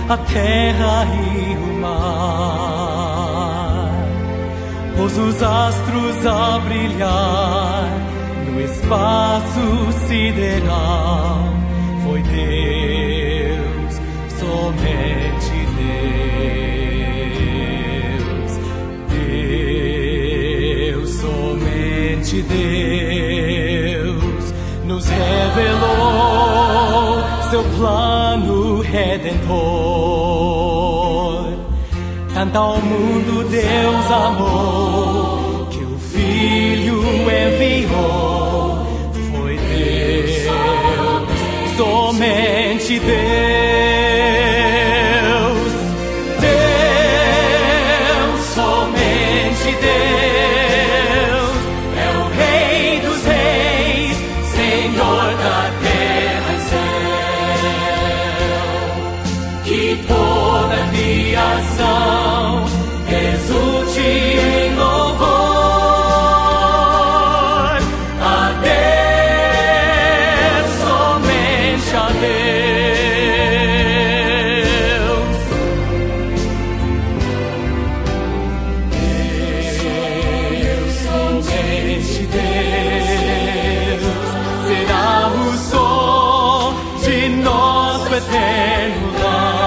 a terra e o mar, pôs os astros a brilhar no espaço sideral. Foi Deus, somente Deus, somente Deus nos revelou seu plano redentor. Tanto ao mundo Deus amou, que o Filho enviou. Foi Deus, somente Deus, Deus, somente Deus, é o Rei dos Reis, Senhor da terra e céu. Que toda a criação exulte em louvor a Deus, somente a Deus. Deus, somente Deus, será o som de nosso eterno lar.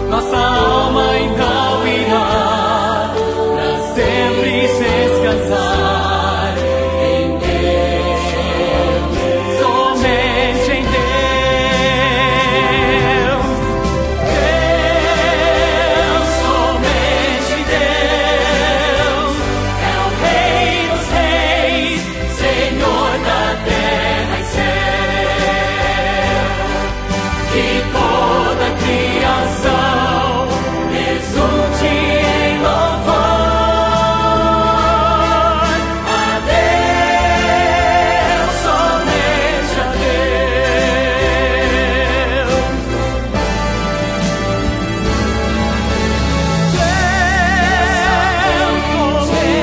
Nossa alma então irá pra sempre descansar em Deus, somente em Deus. Deus, somente Deus, é o Rei dos Reis, Senhor da terra e céu. Que toda a criação exulte em louvor a Deus, somente a Deus. Deus,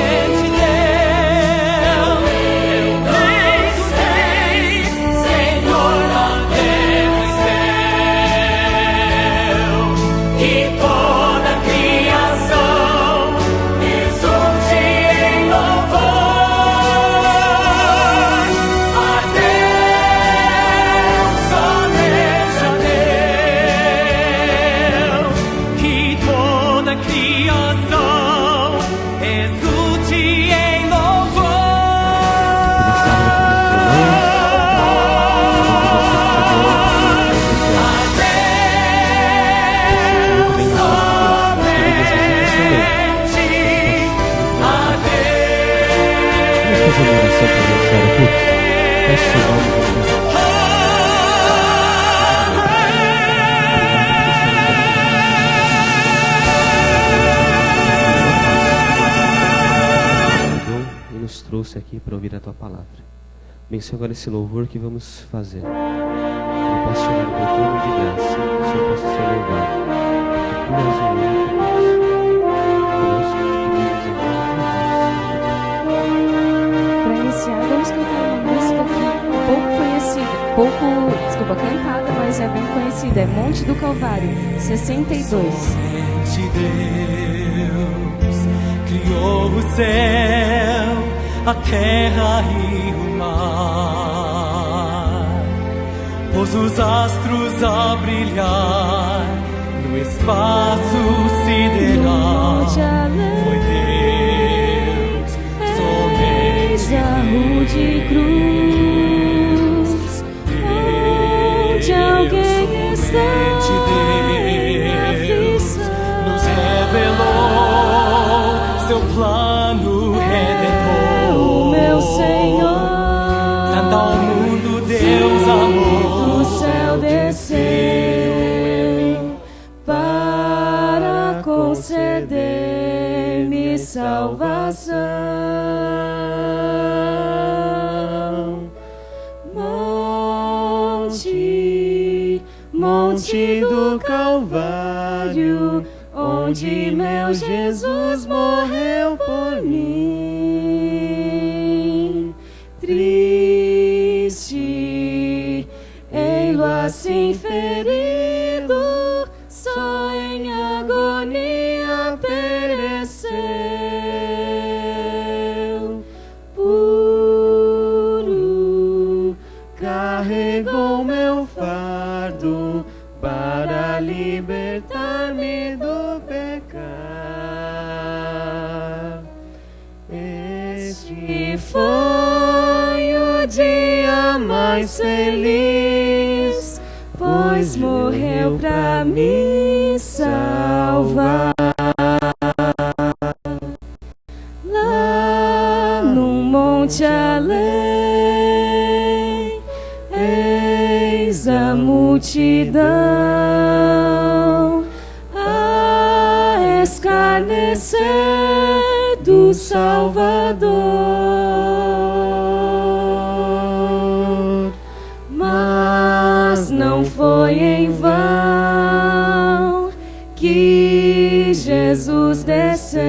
somente Deus, é o Rei dos Reis, Senhor da terra e céu. Que toda a criação exulte em louvor a Deus, somente a Deus. Que toda a criação exulte em Vamos fazer uma oração para iniciar o culto? Feche seu nome. E nos trouxe aqui para ouvir a tua palavra. Abençoe agora esse louvor que vamos fazer. Eu posso chegar no teu trono de graça, que o Senhor possa ser louvado. Que tu és o único Deus. Conosco te pedimos em nome de Jesus. Para iniciar, vamos cantar uma música aqui pouco conhecida, cantada, mas é bem conhecida. É Monte do Calvário, 62. Somente Deus criou o céu, a terra e o mar, pôs os astros a brilhar no espaço sideral. Foi Deus, somente a rude cruz, onde alguém está em aflição, nos revelou seu plano redentor. meu Senhor, Tanto ao mundo Deus amou, do céu desceu para conceder-me salvação. Monte do Calvário, onde meu Jesus morreu por mim. Triste, ei-lo assim ferido, morreu pra me salvar. Lá num monte além, eis a multidão a escarnecer do Salvador. Mas não foi em vão que Jesus desceu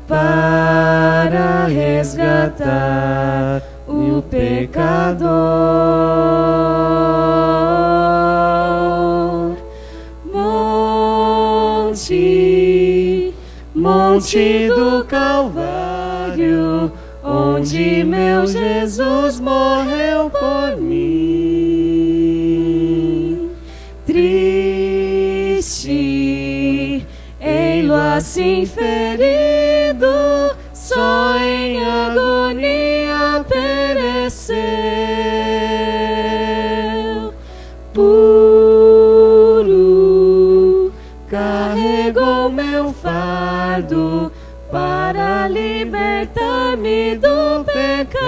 para resgatar o pecador. Monte do Calvário, onde meu Jesus morreu por mim. Triste, ei-lo assim ferido, só em agonia pereceu. Puro, carregou meu fardo para libertar-me do pecar.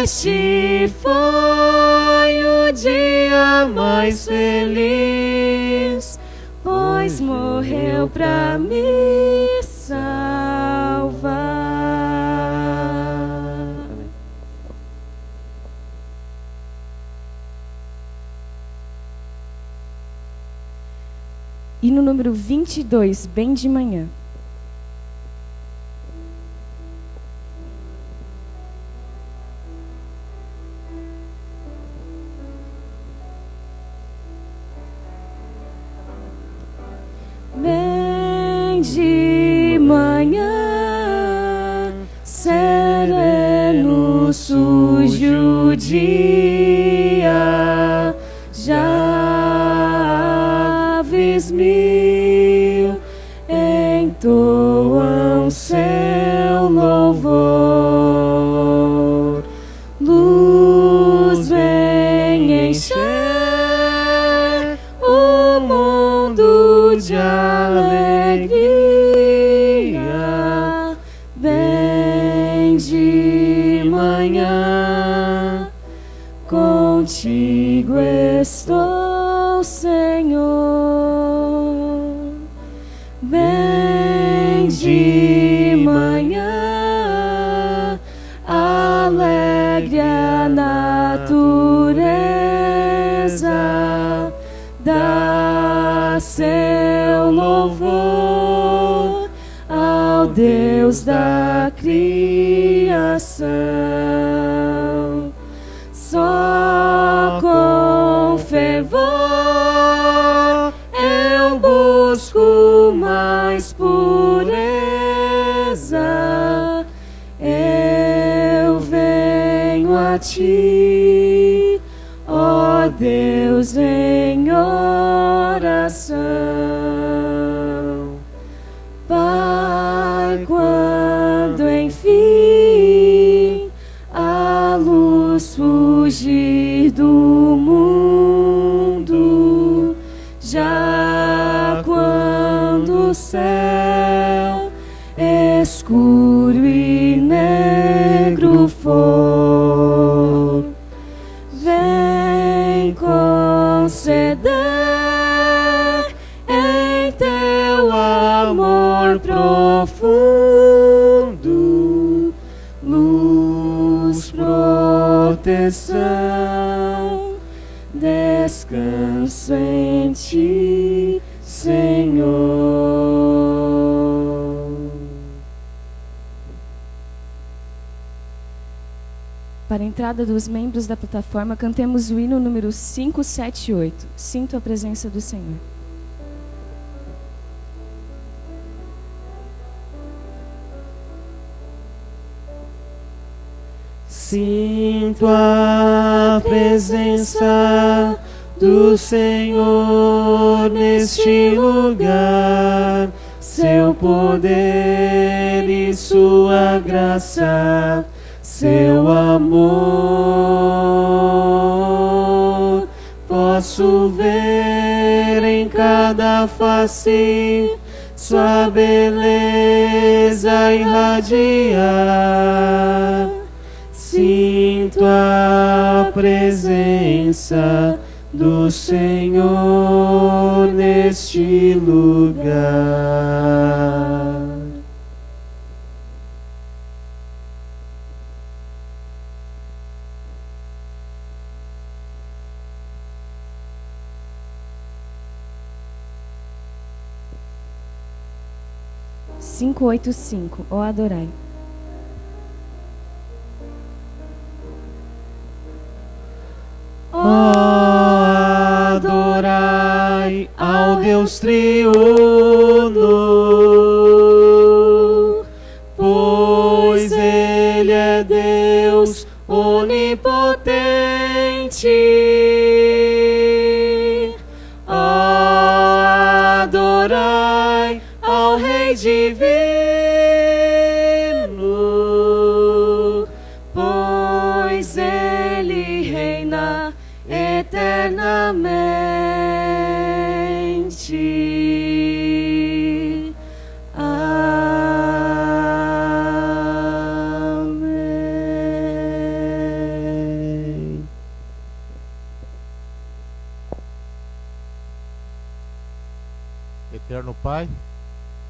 Este foi o dia mais feliz, pois morreu pra me salvar. E no número 22, bem de manhã. Bem de manhã, sereno, sujo dia, já aves mil entoam seu louvor. Luz vem encher o mundo de alegria. Bem de manhã, contigo estou, Senhor. Bem de manhã, alegre a natureza, dá seu louvor ao Deus da criação. Só com fervor eu busco mais pureza. Eu venho a ti, ó Deus, em oração. Pai, quando enfim a luz fugir do mundo, já quando o céu escuro e negro for, vem conceder em teu amor profundo luz, proteção. Descanso em ti, Senhor. Para a entrada dos membros da plataforma, cantemos o hino número 578. Sinto a presença do Senhor. Sinto a presença do Senhor neste lugar, seu poder e sua graça seu amor. Posso ver em cada face sua beleza irradiar. Sinto a presença do Senhor neste lugar. Cinco, 585, ó adorai. Adorai ao Deus triuno, pois Ele é Deus onipotente. Adorai ao Rei divino, pois Ele reina eternamente. Amém. Eterno Pai,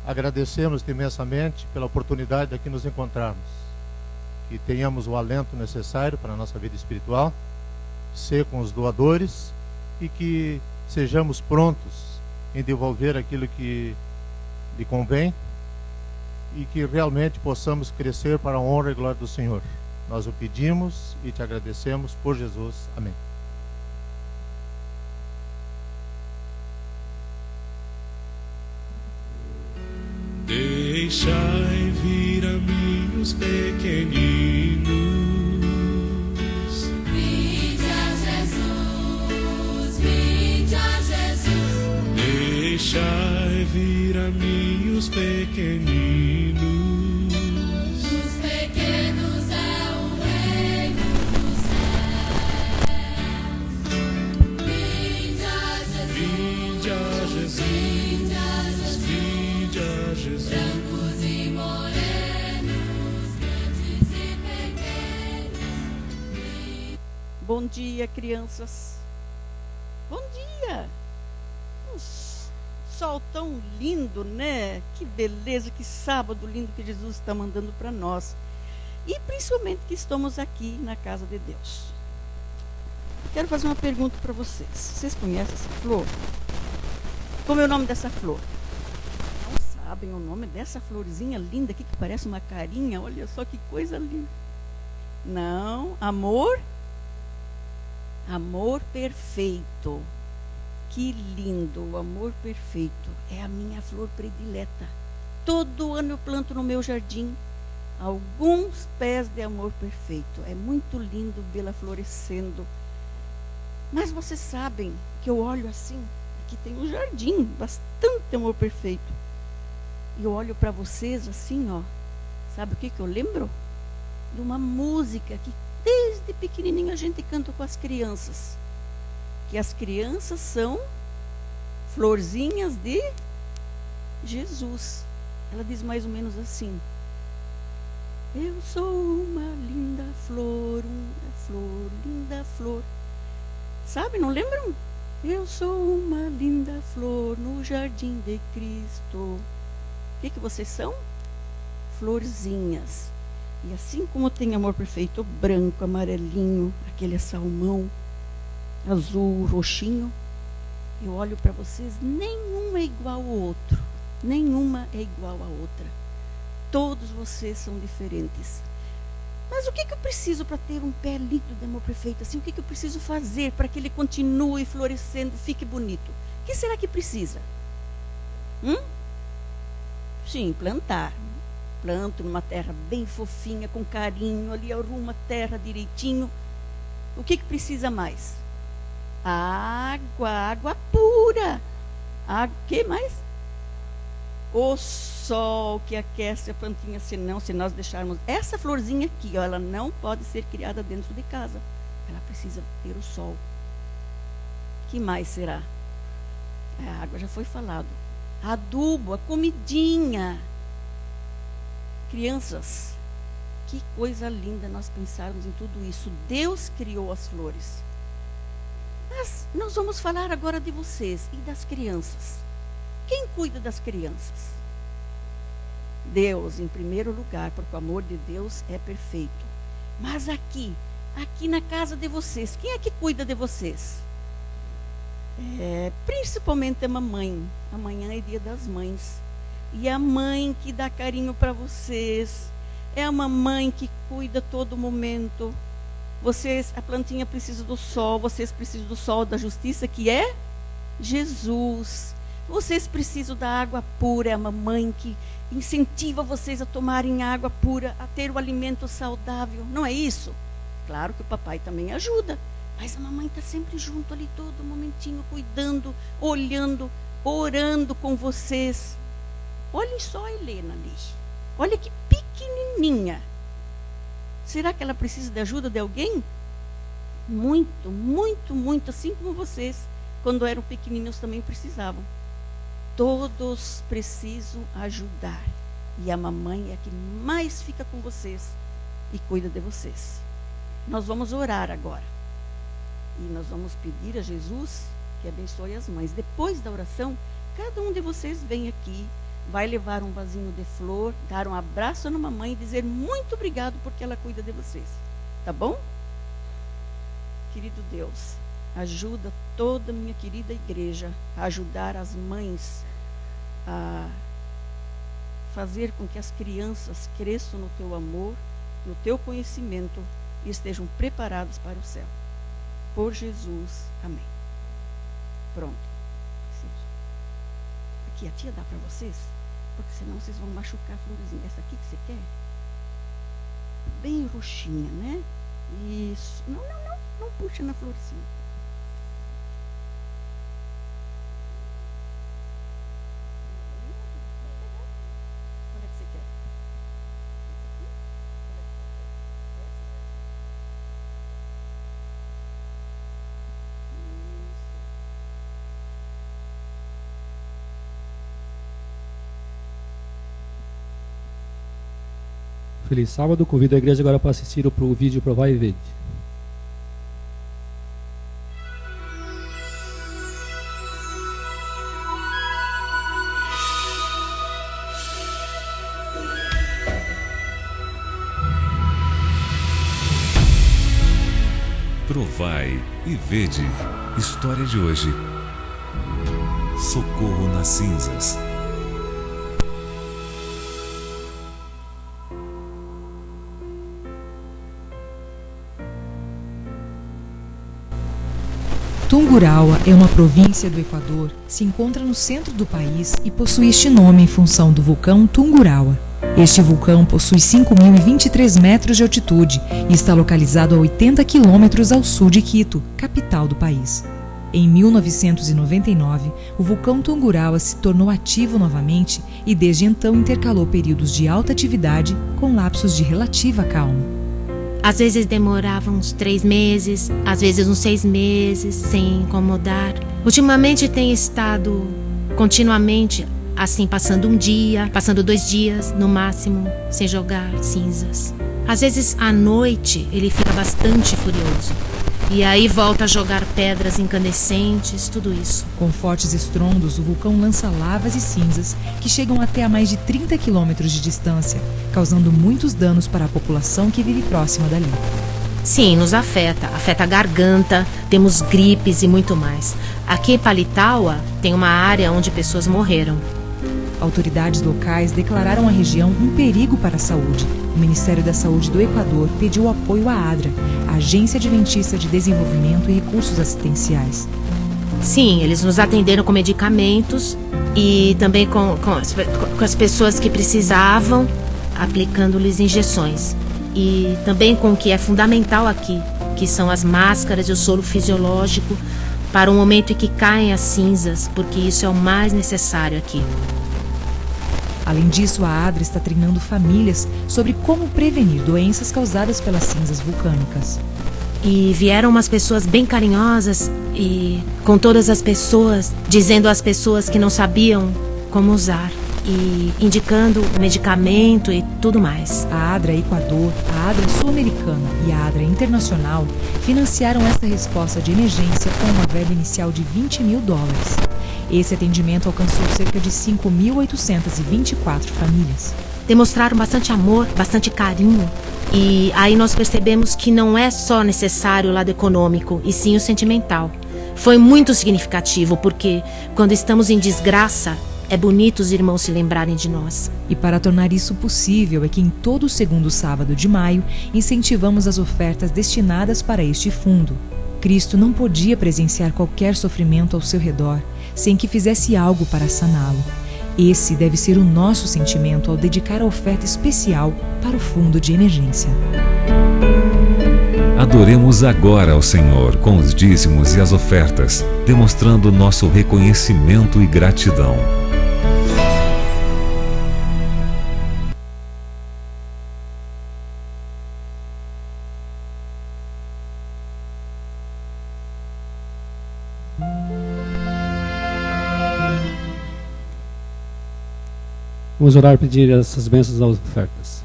agradecemos-te imensamente pela oportunidade de aqui nos encontrarmos, que tenhamos o alento necessário para a nossa vida espiritual, ser com os doadores e que sejamos prontos em devolver aquilo que lhe convém e que realmente possamos crescer para a honra e glória do Senhor. Nós o pedimos e te agradecemos por Jesus. Amém. Deixai vir a mim os pequeninos. Vinde a Jesus, vinde a Jesus. Deixai vir a mim os pequeninos. Os pequenos é o reino dos céus. Vinde a Jesus, Vinde a Jesus, vinde a Jesus. vinde a Jesus. Brancos e morenos, grandes e pequenos. Bom dia, crianças. Bom dia. Um sol tão lindo, né? Que beleza, que sábado lindo que Jesus está mandando para nós. E principalmente que estamos aqui na casa de Deus. Quero fazer uma pergunta para vocês. Vocês conhecem essa flor? Como é o nome dessa flor? Não sabem o nome dessa florzinha linda aqui que parece uma carinha? Olha só que coisa linda. Não, amor? Amor perfeito. Que lindo, o amor perfeito. É a minha flor predileta. Todo ano eu planto no meu jardim alguns pés de amor perfeito. É muito lindo vê-la florescendo. Mas vocês sabem que eu olho assim, aqui tem um jardim, bastante amor perfeito. E eu olho para vocês assim, ó. Sabe o que eu lembro? De uma música que desde pequenininho a gente canta com as crianças. Que as crianças são florzinhas de Jesus. Ela diz mais ou menos assim: eu sou uma linda flor, linda flor. Sabe, não lembram? Eu sou uma linda flor no jardim de Cristo. O que vocês são? Florzinhas. E assim como tem amor perfeito, branco, amarelinho, aquele salmão, azul, roxinho, eu olho para vocês, nenhum é igual ao outro. Nenhuma é igual à outra. Todos vocês são diferentes. Mas o que eu preciso para ter um pé lindo de amor perfeito? Assim, o que eu preciso fazer para que ele continue florescendo, fique bonito? O que será que precisa? Sim, plantar. Planto numa terra bem fofinha, com carinho, ali eu arrumo a terra direitinho. O que precisa mais? Água pura. O que mais? O sol que aquece a plantinha, senão, se nós deixarmos essa florzinha aqui, ó, ela não pode ser criada dentro de casa. Ela precisa ter o sol. Que mais será? A água já foi falado. Adubo, a comidinha. Crianças, que coisa linda nós pensarmos em tudo isso. Deus criou as flores. Mas nós vamos falar agora de vocês e das crianças. Quem cuida das crianças? Deus, em primeiro lugar, porque o amor de Deus é perfeito. Mas aqui na casa de vocês, quem é que cuida de vocês? Principalmente a mamãe. Amanhã é dia das mães. E a mãe que dá carinho para vocês. É a mamãe que cuida todo momento. Vocês, a plantinha precisa do sol. Vocês precisam do sol da justiça, que é Jesus. Vocês precisam da água pura. É a mamãe que incentiva vocês a tomarem água pura, a ter o alimento saudável. Não é isso? Claro que o papai também ajuda. Mas a mamãe está sempre junto ali, todo momentinho, cuidando, olhando, orando com vocês. Olhem só a Helena ali. Olha que pequenininha. Será que ela precisa de ajuda de alguém? Muito, muito, muito. Assim como vocês, quando eram pequeninos, também precisavam. Todos precisam ajudar. E a mamãe é a que mais fica com vocês e cuida de vocês. Nós vamos orar agora. E nós vamos pedir a Jesus que abençoe as mães. Depois da oração, cada um de vocês vem aqui, vai levar um vasinho de flor, dar um abraço na mamãe e dizer muito obrigado porque ela cuida de vocês. Tá bom? Querido Deus, ajuda toda a minha querida igreja a ajudar as mães a fazer com que as crianças cresçam no teu amor, no teu conhecimento e estejam preparados para o céu. Por Jesus, amém. Pronto. Aqui a tia dá para vocês, porque senão vocês vão machucar a florzinha. Essa aqui que você quer? Bem roxinha, né? Isso. Não puxa na florzinha. Qual é que você quer? Feliz sábado, convido a igreja agora para assistir o vídeo Provai e Vede. Provai e Vede. História de hoje. Socorro nas cinzas. Tungurahua é uma província do Equador, se encontra no centro do país e possui este nome em função do vulcão Tungurahua. Este vulcão possui 5.023 metros de altitude e está localizado a 80 quilômetros ao sul de Quito, capital do país. Em 1999, o vulcão Tungurahua se tornou ativo novamente e desde então intercalou períodos de alta atividade com lapsos de relativa calma. Às vezes demorava uns 3 meses, às vezes uns 6 meses, sem incomodar. Ultimamente tem estado continuamente assim, passando um dia, passando 2 dias, no máximo, sem jogar cinzas. Às vezes, à noite, ele fica bastante furioso. E aí volta a jogar pedras incandescentes, tudo isso. Com fortes estrondos, o vulcão lança lavas e cinzas que chegam até a mais de 30 quilômetros de distância, causando muitos danos para a população que vive próxima dali. Sim, nos afeta a garganta, temos gripes e muito mais. Aqui em Palitaua tem uma área onde pessoas morreram. Autoridades locais declararam a região um perigo para a saúde. O Ministério da Saúde do Equador pediu apoio à ADRA, a Agência Adventista de Desenvolvimento e Recursos Assistenciais. Sim, eles nos atenderam com medicamentos e também com as pessoas que precisavam, aplicando-lhes injeções. E também com o que é fundamental aqui, que são as máscaras e o soro fisiológico para o momento em que caem as cinzas, porque isso é o mais necessário aqui. Além disso, a ADRA está treinando famílias sobre como prevenir doenças causadas pelas cinzas vulcânicas. E vieram umas pessoas bem carinhosas e com todas as pessoas, dizendo às pessoas que não sabiam como usar e indicando o medicamento e tudo mais. A ADRA Equador, a ADRA Sul-Americana e a ADRA Internacional financiaram esta resposta de emergência com uma verba inicial de $20 mil. Esse atendimento alcançou cerca de 5.824 famílias. Demonstraram bastante amor, bastante carinho. E aí nós percebemos que não é só necessário o lado econômico, e sim o sentimental. Foi muito significativo, porque quando estamos em desgraça, é bonito os irmãos se lembrarem de nós. E para tornar isso possível é que em todo o segundo sábado de maio incentivamos as ofertas destinadas para este fundo. Cristo não podia presenciar qualquer sofrimento ao seu redor sem que fizesse algo para saná-lo. Esse deve ser o nosso sentimento ao dedicar a oferta especial para o fundo de emergência. Adoremos agora ao Senhor com os dízimos e as ofertas, demonstrando nosso reconhecimento e gratidão. Vamos orar e pedir essas bênçãos às ofertas.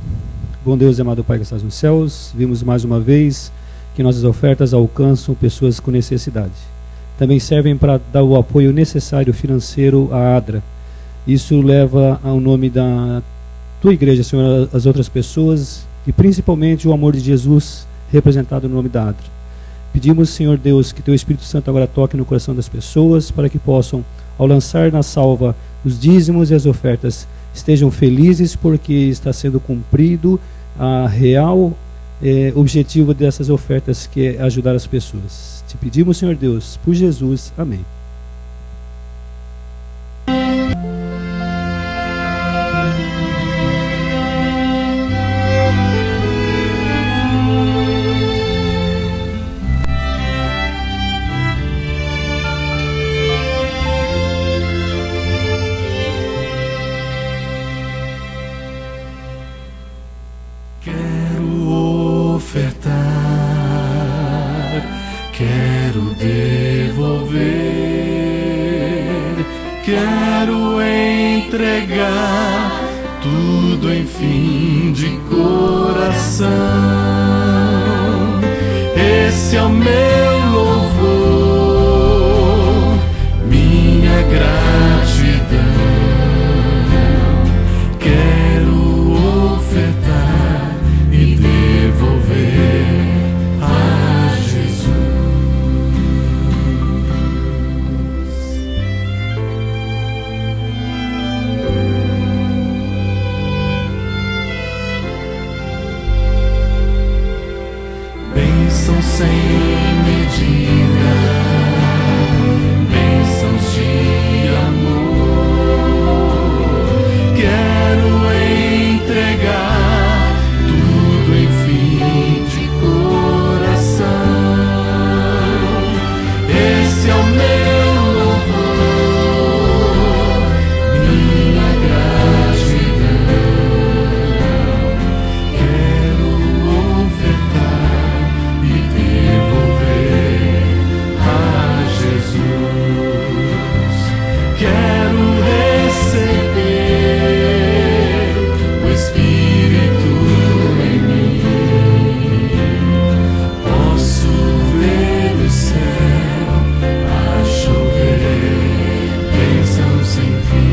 Bom Deus e amado Pai que estás nos céus, vimos mais uma vez que nossas ofertas alcançam pessoas com necessidade. Também servem para dar o apoio necessário financeiro à ADRA. Isso leva ao nome da tua igreja, Senhor, às outras pessoas e principalmente o amor de Jesus representado no nome da ADRA. Pedimos, Senhor Deus, que teu Espírito Santo agora toque no coração das pessoas para que possam, ao lançar na salva os dízimos e as ofertas, estejam felizes porque está sendo cumprido a real objetivo dessas ofertas, que é ajudar as pessoas. Te pedimos, Senhor Deus, por Jesus. Amém. Quero devolver, quero entregar tudo, enfim, de coração. Esse é o meu louvor, minha gratidão. Quero ofertar e devolver a Jesus. Bênçãos sem medida, bênçãos de amor. Quero entregar tudo, enfim, de coração. Esse é o meu louvor, minha gratidão. Quero ofertar e devolver a Jesus. Quero receber o Espírito em mim. Posso ver o céu a chover, bênçãos sem fim.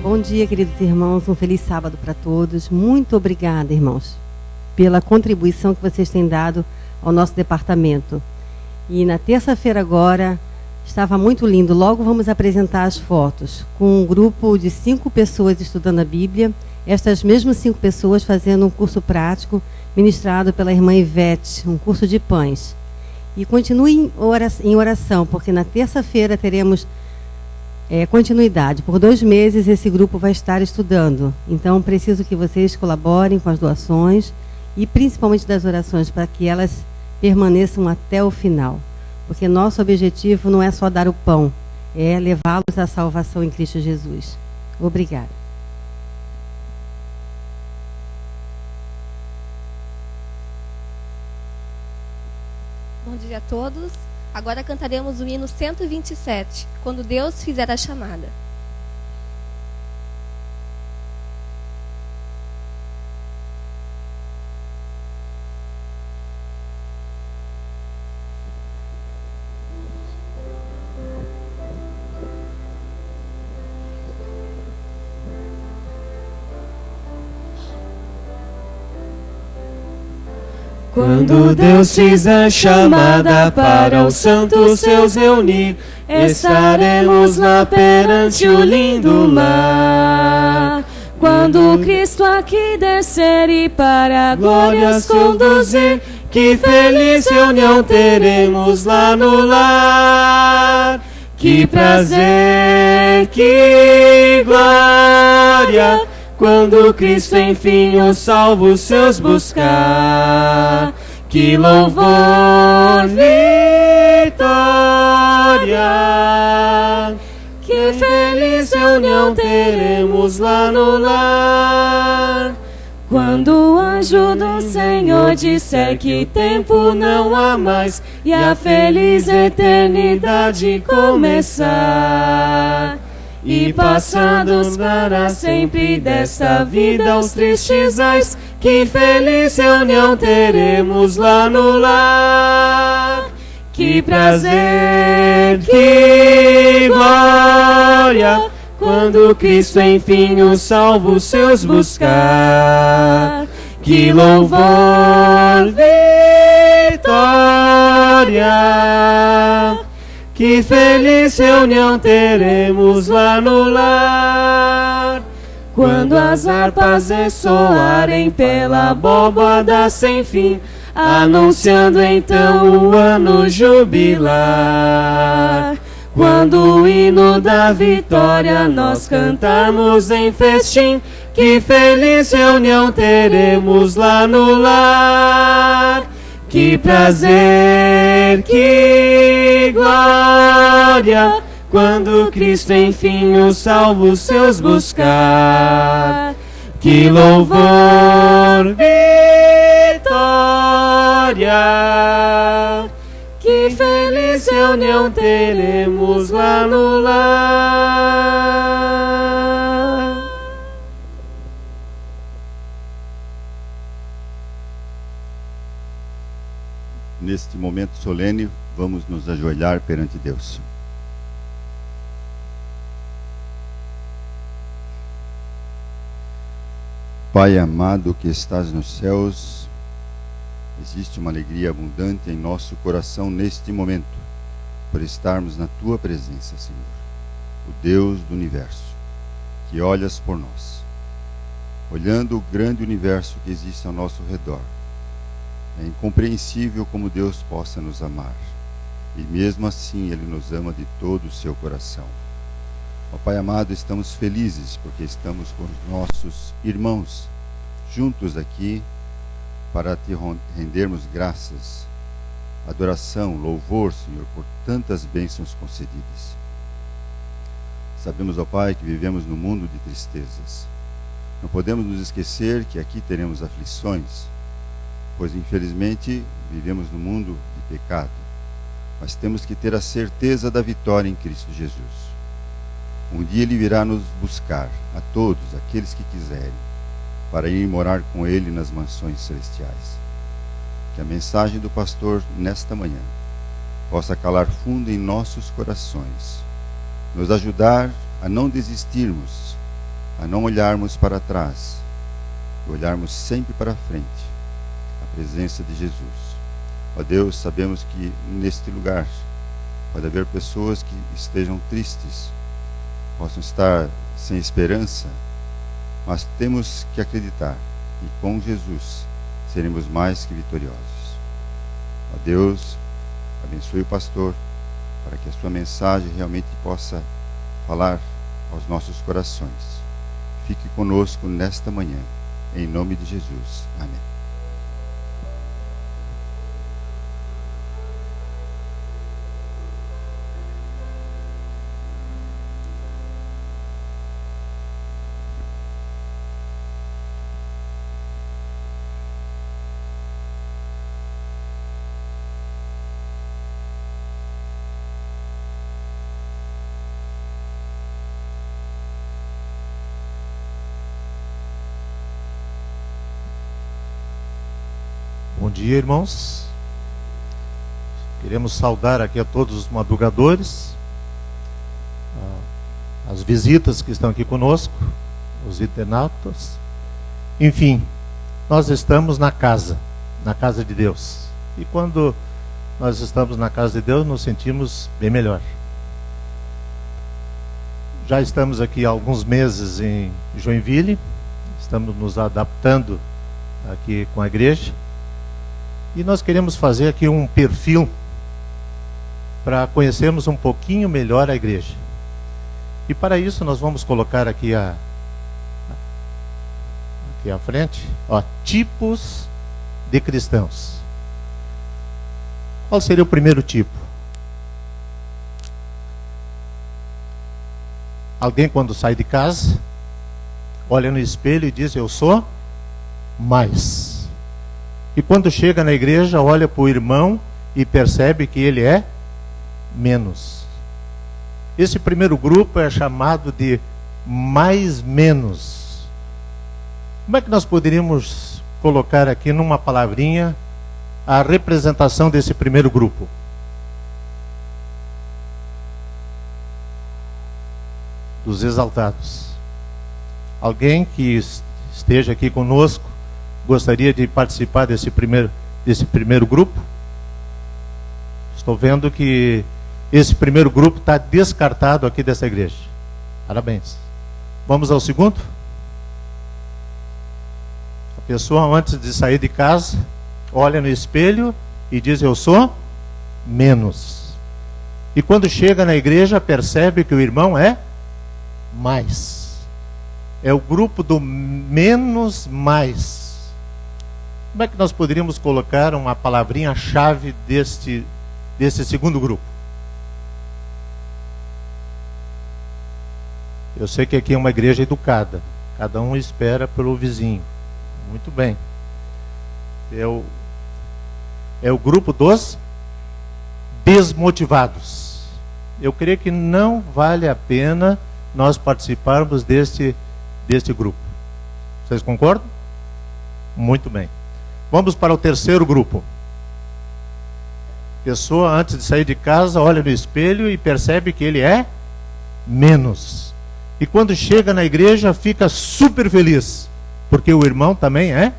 Bom dia, queridos irmãos. Um feliz sábado para todos. Muito obrigada, irmãos, pela contribuição que vocês têm dado ao nosso departamento. E na terça-feira agora, estava muito lindo. Logo vamos apresentar as fotos com um grupo de 5 pessoas estudando a Bíblia. Estas mesmas 5 pessoas fazendo um curso prático ministrado pela irmã Ivete, um curso de pães. E continue em oração, porque na terça-feira teremos continuidade. Por 2 meses esse grupo vai estar estudando. Então preciso que vocês colaborem com as doações e principalmente das orações para que elas permaneçam até o final. Porque nosso objetivo não é só dar o pão, é levá-los à salvação em Cristo Jesus. Obrigada. Bom dia a todos. Agora cantaremos o hino 127, Quando Deus Fizer a Chamada. Quando Deus fizer chamada para os santos seus reunir, estaremos lá perante o lindo lar. Quando Cristo aqui descer e para glórias conduzir, que feliz reunião teremos lá no lar. Que prazer, que glória, quando Cristo enfim os salvos seus buscar. Que louvor, vitória, que feliz reunião teremos lá no lar. Quando o anjo do Senhor disser que tempo não há mais e a feliz eternidade começar, e passados para sempre desta vida os tristes ais, que feliz reunião teremos lá no lar. Que prazer, que glória, quando Cristo enfim os salvos seus buscar. Que louvor, vitória, que feliz reunião teremos lá no lar. Quando as harpas ressoarem pela abóbada sem fim, anunciando então o ano jubilar. Quando o hino da vitória nós cantarmos em festim, que feliz reunião teremos lá no lar. Que prazer, que glória, quando Cristo enfim os salvos seus buscar. Que louvor, vitória, que feliz reunião teremos lá no lar. Neste momento solene, vamos nos ajoelhar perante Deus. Pai amado que estás nos céus, existe uma alegria abundante em nosso coração neste momento, por estarmos na Tua presença, Senhor, o Deus do universo, que olhas por nós, olhando o grande universo que existe ao nosso redor. É incompreensível como Deus possa nos amar, e mesmo assim Ele nos ama de todo o seu coração. Ó Pai amado, estamos felizes porque estamos com os nossos irmãos juntos aqui para Te rendermos graças, adoração, louvor, Senhor, por tantas bênçãos concedidas. Sabemos, ó Pai, que vivemos num mundo de tristezas. Não podemos nos esquecer que aqui teremos aflições, pois infelizmente vivemos num mundo de pecado, mas temos que ter a certeza da vitória em Cristo Jesus. Um dia Ele virá nos buscar, a todos aqueles que quiserem, para ir morar com Ele nas mansões celestiais. Que a mensagem do pastor nesta manhã possa calar fundo em nossos corações, nos ajudar a não desistirmos a não olharmos para trás, e olharmos sempre para frente, a presença de Jesus. Ó Deus, sabemos que neste lugar pode haver pessoas que estejam tristes, possam estar sem esperança, mas temos que acreditar que com Jesus seremos mais que vitoriosos. Ó Deus, abençoe o pastor, para que a sua mensagem realmente possa falar aos nossos corações. Fique conosco nesta manhã, em nome de Jesus. Amém. Bom dia, irmãos. Queremos saudar aqui a todos os madrugadores, as visitas que estão aqui conosco, os internautas. Enfim, nós estamos na casa de Deus. E quando nós estamos na casa de Deus, nos sentimos bem melhor. Já estamos aqui há alguns meses em Joinville, estamos nos adaptando aqui com a igreja. E nós queremos fazer aqui um perfil para conhecermos um pouquinho melhor a igreja. E para isso nós vamos colocar aqui à frente, ó, tipos de cristãos. Qual seria o primeiro tipo? Alguém quando sai de casa, olha no espelho e diz: eu sou mais. E quando chega na igreja, olha para o irmão e percebe que ele é menos. Esse primeiro grupo é chamado de mais-menos. Como é que nós poderíamos colocar aqui numa palavrinha a representação desse primeiro grupo? Dos exaltados. Alguém que esteja aqui conosco gostaria de participar desse primeiro grupo? Estou vendo que esse primeiro grupo está descartado aqui dessa igreja. Parabéns. Vamos ao segundo? A pessoa, antes de sair de casa, olha no espelho e diz: eu sou menos. E quando chega na igreja, percebe que o irmão é mais. É o grupo do menos mais. Como é que nós poderíamos colocar uma palavrinha-chave desse segundo grupo? Eu sei que aqui é uma igreja educada. Cada um espera pelo vizinho. Muito bem. É o grupo dos desmotivados. Eu creio que não vale a pena nós participarmos deste grupo. Vocês concordam? Muito bem. Vamos para o terceiro grupo. Pessoa, antes de sair de casa, olha no espelho e percebe que ele é menos. E quando chega na igreja, fica super feliz, porque o irmão também é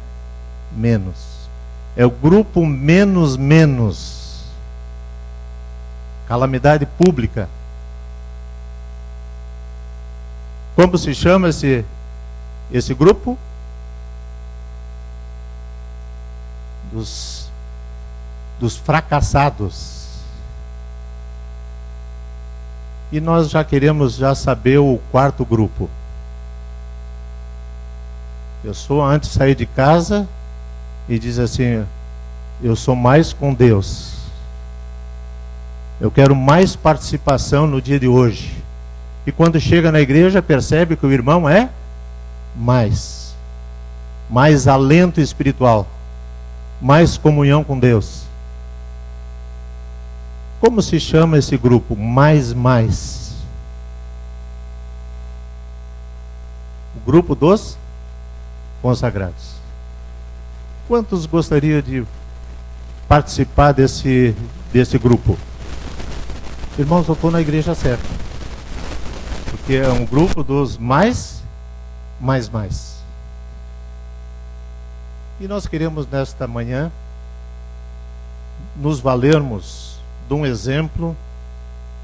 menos. É o grupo menos. Calamidade pública. Como se chama esse grupo? Dos fracassados. E nós já queremos saber o quarto grupo. Pessoa antes de sair de casa e diz assim: eu sou mais com Deus. Eu quero mais participação no dia de hoje. E quando chega na igreja, percebe que o irmão é mais alento espiritual, mais comunhão com Deus. Como se chama esse grupo? Mais. O grupo dos consagrados. Quantos gostariam de participar desse grupo? Irmãos, eu estou na igreja certa. Porque é um grupo dos mais mais. E nós queremos nesta manhã nos valermos de um exemplo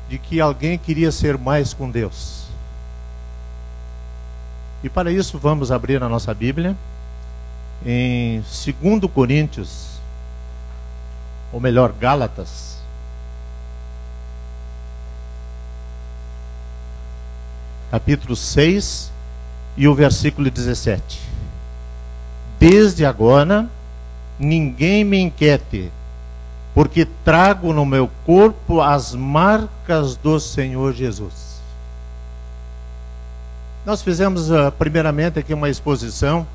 de que alguém queria ser mais com Deus. E para isso vamos abrir a nossa Bíblia em 2 Coríntios, ou melhor, Gálatas. Capítulo 6 e o versículo 17. Desde agora, ninguém me inquiete, porque trago no meu corpo as marcas do Senhor Jesus. Nós fizemos primeiramente aqui uma exposição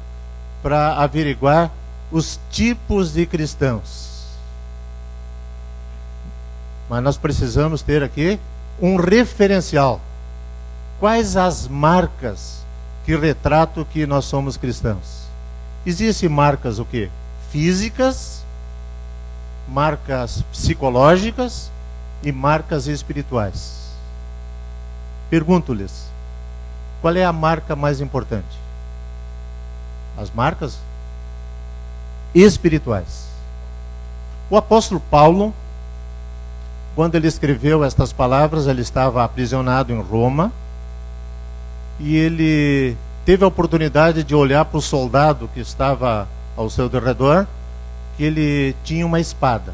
para averiguar os tipos de cristãos. Mas nós precisamos ter aqui um referencial. Quais as marcas que retratam que nós somos cristãos? Existem marcas o quê? Físicas, marcas psicológicas e marcas espirituais. Pergunto-lhes, qual é a marca mais importante? As marcas espirituais. O apóstolo Paulo, quando ele escreveu estas palavras, ele estava aprisionado em Roma e ele teve a oportunidade de olhar para o soldado que estava ao seu derredor, que ele tinha uma espada.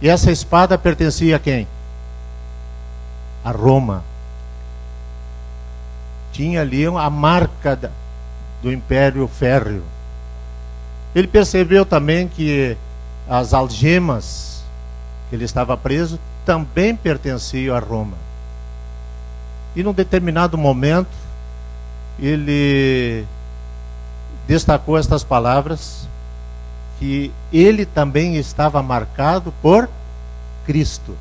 E essa espada pertencia a quem? A Roma. Tinha ali a marca do Império Férreo. Ele percebeu também que as algemas que ele estava preso também pertenciam a Roma. E num determinado momento, ele destacou estas palavras, que ele também estava marcado por Cristo.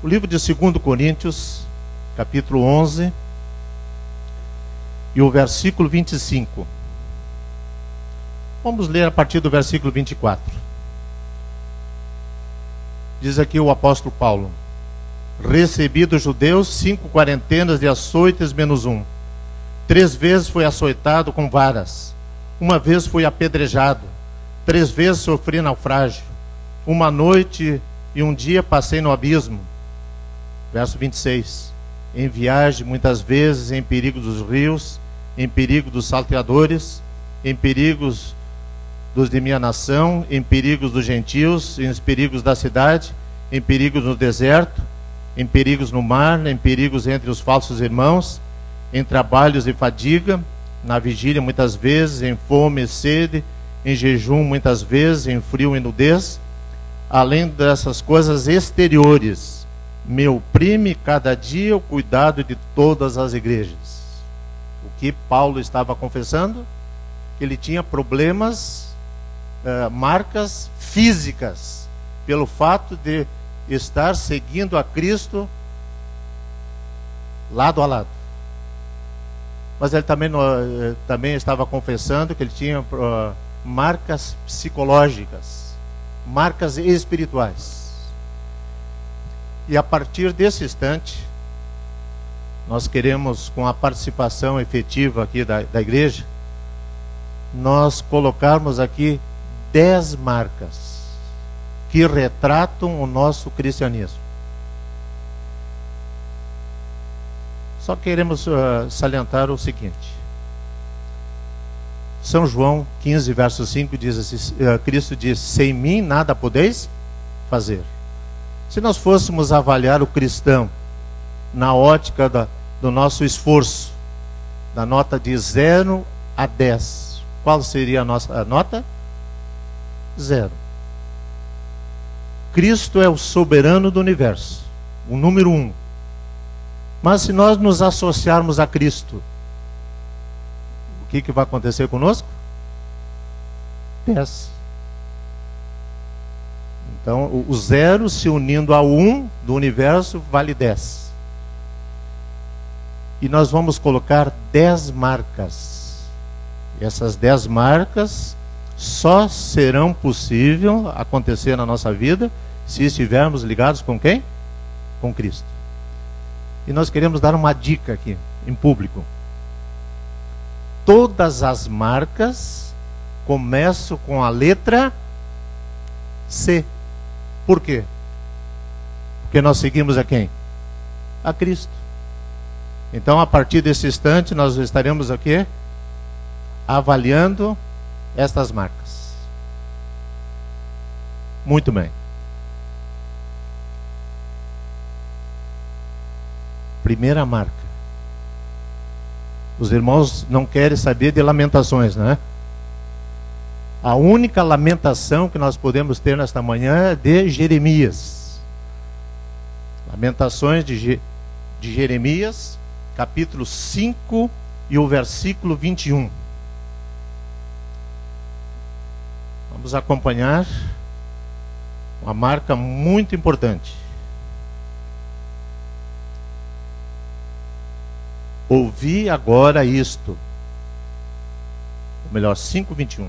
O livro de 2 Coríntios, capítulo 11, e o versículo 25. Vamos ler a partir do versículo 24. Diz aqui o apóstolo Paulo: recebi dos judeus 5 quarentenas de açoites menos 1. 3 vezes fui açoitado com varas. 1 vez fui apedrejado. 3 vezes sofri naufrágio. 1 noite e 1 dia passei no abismo. Verso 26. Em viagem, muitas vezes, em perigo dos rios, em perigo dos salteadores, em perigos dos de minha nação, em perigos dos gentios, em perigos da cidade, em perigos no deserto, em perigos no mar, em perigos entre os falsos irmãos, em trabalhos e fadiga, na vigília muitas vezes, em fome e sede, em jejum muitas vezes, em frio e nudez. Além dessas coisas exteriores, me oprime cada dia o cuidado de todas as igrejas. O que Paulo estava confessando? Que ele tinha problemas, marcas físicas, pelo fato de estar seguindo a Cristo lado a lado. Mas ele também estava confessando que ele tinha marcas psicológicas, marcas espirituais. E a partir desse instante, nós queremos, com a participação efetiva aqui da igreja, nós colocarmos aqui 10 marcas que retratam o nosso cristianismo. Só queremos salientar o seguinte. São João 15, verso 5 diz assim, Cristo diz: sem mim nada podeis fazer. Se nós fôssemos avaliar o cristão na ótica do nosso esforço, da nota de 0 a 10, qual seria a nossa nota? 0. Cristo é o soberano do universo, o número 1. Mas se nós nos associarmos a Cristo, o que vai acontecer conosco? 10. Então, o 0 se unindo ao 1 do universo vale 10. E nós vamos colocar 10 marcas. E essas 10 marcas só serão possível acontecer na nossa vida se estivermos ligados com quem? Com Cristo. E nós queremos dar uma dica aqui, em público. Todas as marcas começam com a letra C. Por quê? Porque nós seguimos a quem? A Cristo. Então, a partir desse instante, nós estaremos aqui avaliando estas marcas. Muito bem. Primeira marca. Os irmãos não querem saber de lamentações, né? A única lamentação que nós podemos ter nesta manhã é de Jeremias. Lamentações de Jeremias, capítulo 5 e o versículo 21. Vamos acompanhar uma marca muito importante. Ouvi agora isto. Ou melhor, 5:21.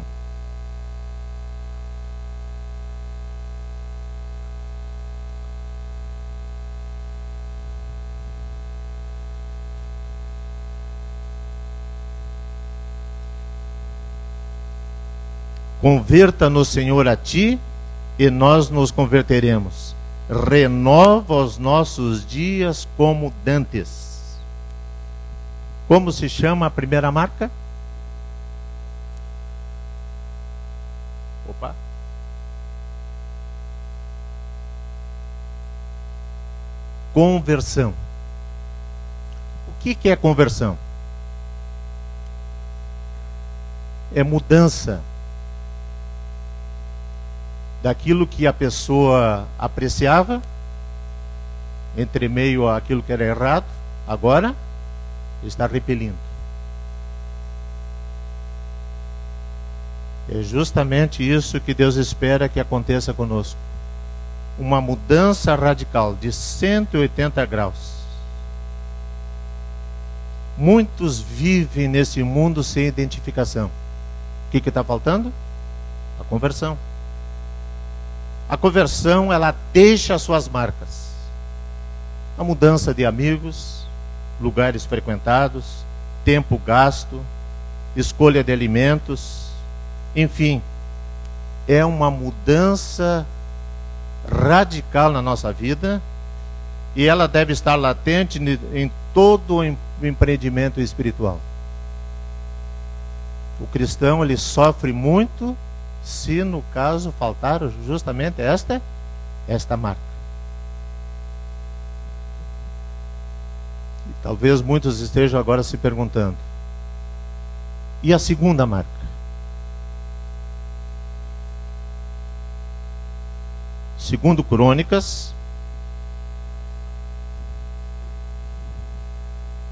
Converta-nos, Senhor, a Ti, e nós nos converteremos. Renova os nossos dias como dantes. Como se chama a primeira marca? Opa. Conversão. O que é conversão? É mudança daquilo que a pessoa apreciava, entre meio àquilo que era errado, agora está repelindo. É justamente isso que Deus espera que aconteça conosco. Uma mudança radical de 180 graus. Muitos vivem nesse mundo sem identificação. O que está faltando? A conversão. A conversão, ela deixa as suas marcas. A mudança de amigos, lugares frequentados, tempo gasto, escolha de alimentos, enfim, é uma mudança radical na nossa vida e ela deve estar latente em todo o empreendimento espiritual. O cristão, ele sofre muito se no caso faltar justamente esta marca. E talvez muitos estejam agora se perguntando: e a segunda marca? Segundo Crônicas,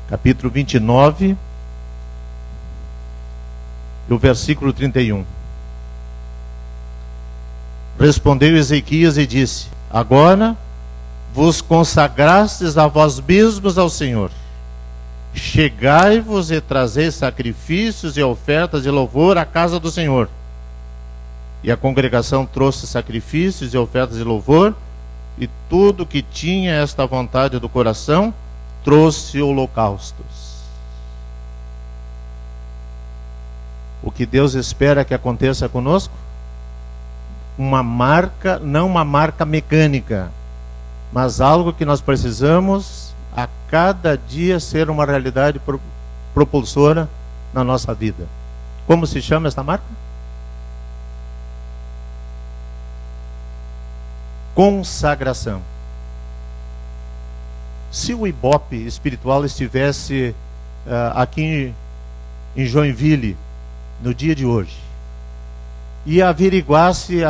capítulo 29, e o versículo 31. Respondeu Ezequias e disse: agora vos consagrastes a vós mesmos ao Senhor. Chegai-vos e trazei sacrifícios e ofertas de louvor à casa do Senhor. E a congregação trouxe sacrifícios e ofertas de louvor, e tudo que tinha esta vontade do coração trouxe holocaustos. O que Deus espera que aconteça conosco? Uma marca, não uma marca mecânica, mas algo que nós precisamos a cada dia ser uma realidade propulsora na nossa vida. Como se chama esta marca? Consagração. Se o Ibope espiritual estivesse aqui em Joinville no dia de hoje e averiguasse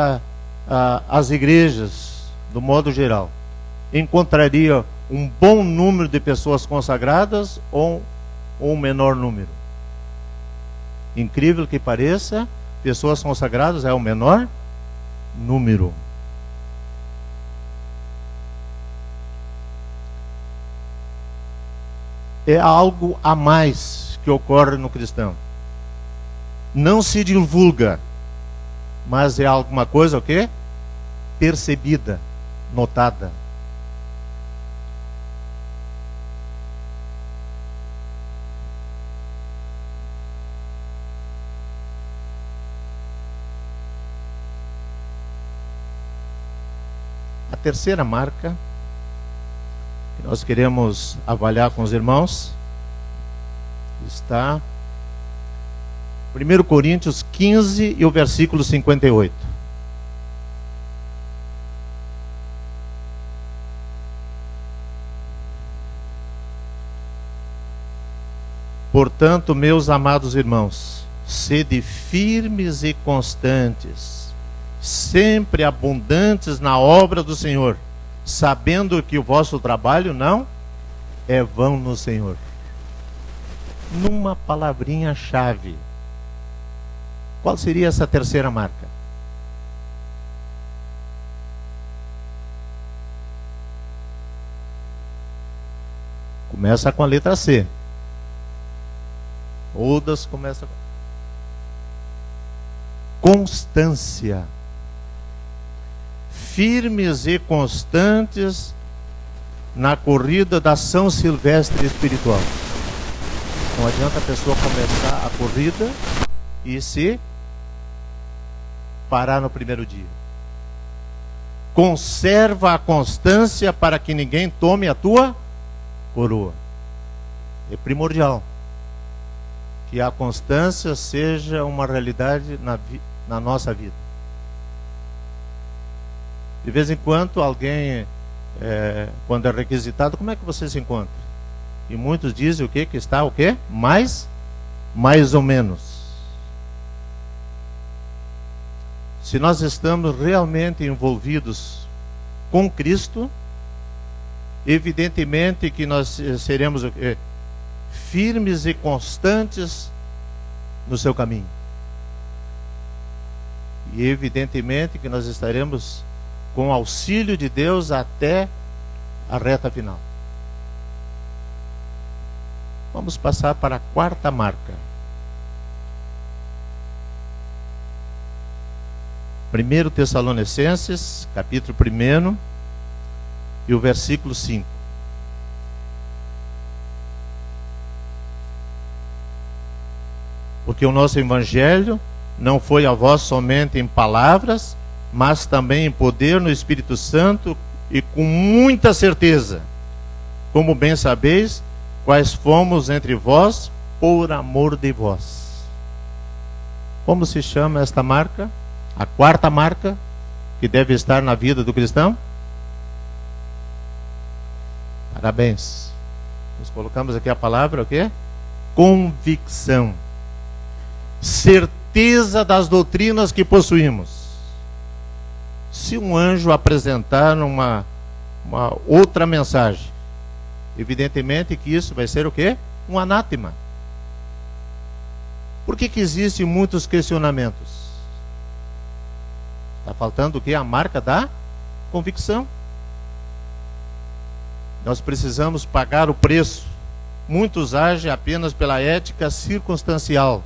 as igrejas do modo geral, encontraria um bom número de pessoas consagradas ou um menor número? Incrível que pareça, pessoas consagradas é o menor número. É algo a mais que ocorre no cristão. Não se divulga, mas é alguma coisa o quê? Percebida, notada. terceira marca que nós queremos avaliar com os irmãos está 1 Coríntios 15 e o versículo 58. Portanto, meus amados irmãos, sede firmes e constantes, sempre abundantes na obra do Senhor, sabendo que o vosso trabalho não é vão no Senhor. Numa palavrinha-chave, qual seria essa terceira marca? Começa com a letra C. Todas começam com constância. Firmes e constantes na corrida da São Silvestre espiritual. Não adianta a pessoa começar a corrida e se parar no primeiro dia. Conserva a constância para que ninguém tome a tua coroa. É primordial que a constância seja uma realidade na nossa vida. De vez em quando alguém, quando é requisitado, como é que você se encontra? E muitos dizem o quê? Que está o quê? Mais ou menos. Se nós estamos realmente envolvidos com Cristo, evidentemente que nós seremos o quê? Firmes e constantes no seu caminho. E evidentemente que nós estaremos com o auxílio de Deus até a reta final. Vamos passar para a quarta marca. 1 Tessalonicenses, capítulo 1, e o versículo 5. Porque o nosso evangelho não foi a vós somente em palavras, mas também em poder no Espírito Santo e com muita certeza, como bem sabeis, quais fomos entre vós por amor de vós. Como se chama esta marca? A quarta marca que deve estar na vida do cristão? Parabéns. Nós colocamos aqui a palavra o quê? Convicção. Certeza das doutrinas que possuímos. Se um anjo apresentar uma outra mensagem, evidentemente que isso vai ser o quê? Um anátema. Por que existem muitos questionamentos? Está faltando o quê? A marca da convicção. Nós precisamos pagar o preço. Muitos agem apenas pela ética circunstancial.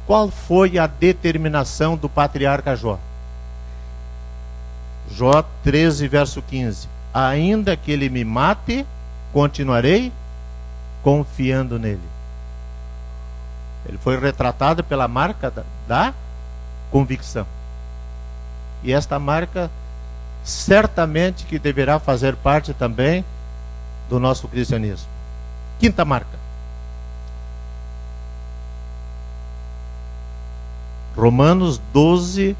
Qual foi a determinação do patriarca Jó? Jó 13, verso 15. Ainda que ele me mate, continuarei confiando nele. Ele foi retratado pela marca da convicção. E esta marca certamente que deverá fazer parte também do nosso cristianismo. Quinta marca. Romanos 12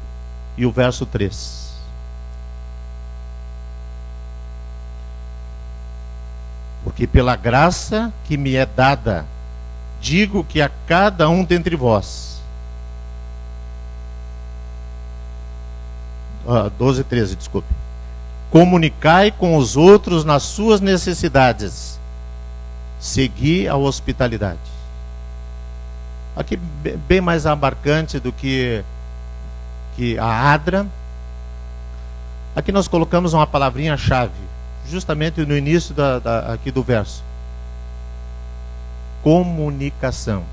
e o verso 3. Porque pela graça que me é dada, digo que a cada um dentre vós. 12 e 13, desculpe. Comunicai com os outros nas suas necessidades. Segui a hospitalidade. Aqui bem mais abarcante do que a ADRA. Aqui nós colocamos uma palavrinha-chave, justamente no início aqui do verso. Comunicação.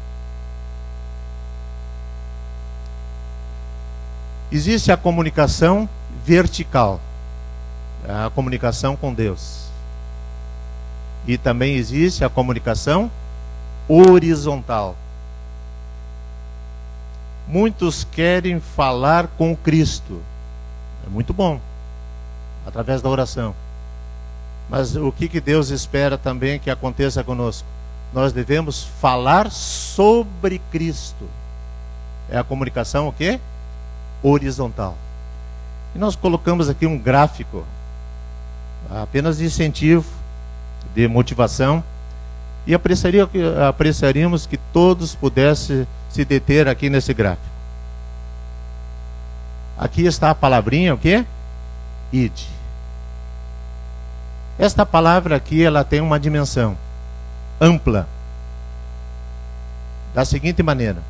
Existe a comunicação vertical, a comunicação com Deus. E também existe a comunicação horizontal. Muitos querem falar com Cristo. É muito bom. através da oração. Mas o que Deus espera também que aconteça conosco? Nós devemos falar sobre Cristo. É a comunicação o quê? Horizontal. E nós colocamos aqui um gráfico, apenas de incentivo, de motivação, e apreciaríamos que todos pudessem se deter aqui nesse gráfico. Aqui está a palavrinha, o quê? Ide. Esta palavra aqui, ela tem uma dimensão ampla, da seguinte maneira.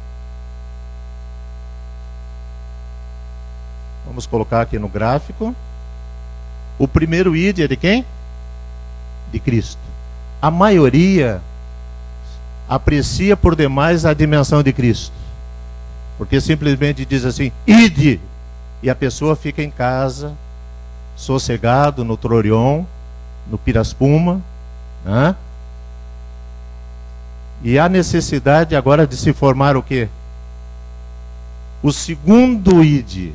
Vamos colocar aqui no gráfico. O primeiro id é de quem? De Cristo. A maioria aprecia por demais a dimensão de Cristo, porque simplesmente diz assim, ide, e a pessoa fica em casa, sossegado, no Trorion, no Piraspuma, né? E há necessidade agora de se formar o quê? O segundo id,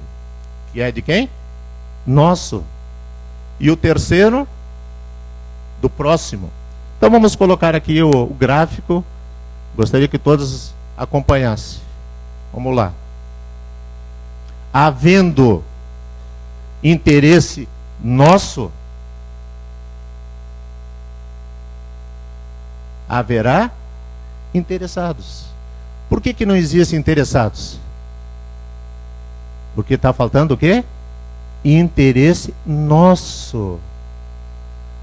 que é de quem? Nosso. E o terceiro? Do próximo. Então vamos colocar aqui o gráfico. Gostaria que todos acompanhassem. Vamos lá. Havendo interesse nosso, haverá interessados. Por que não existem interessados? Porque está faltando o quê? Interesse nosso.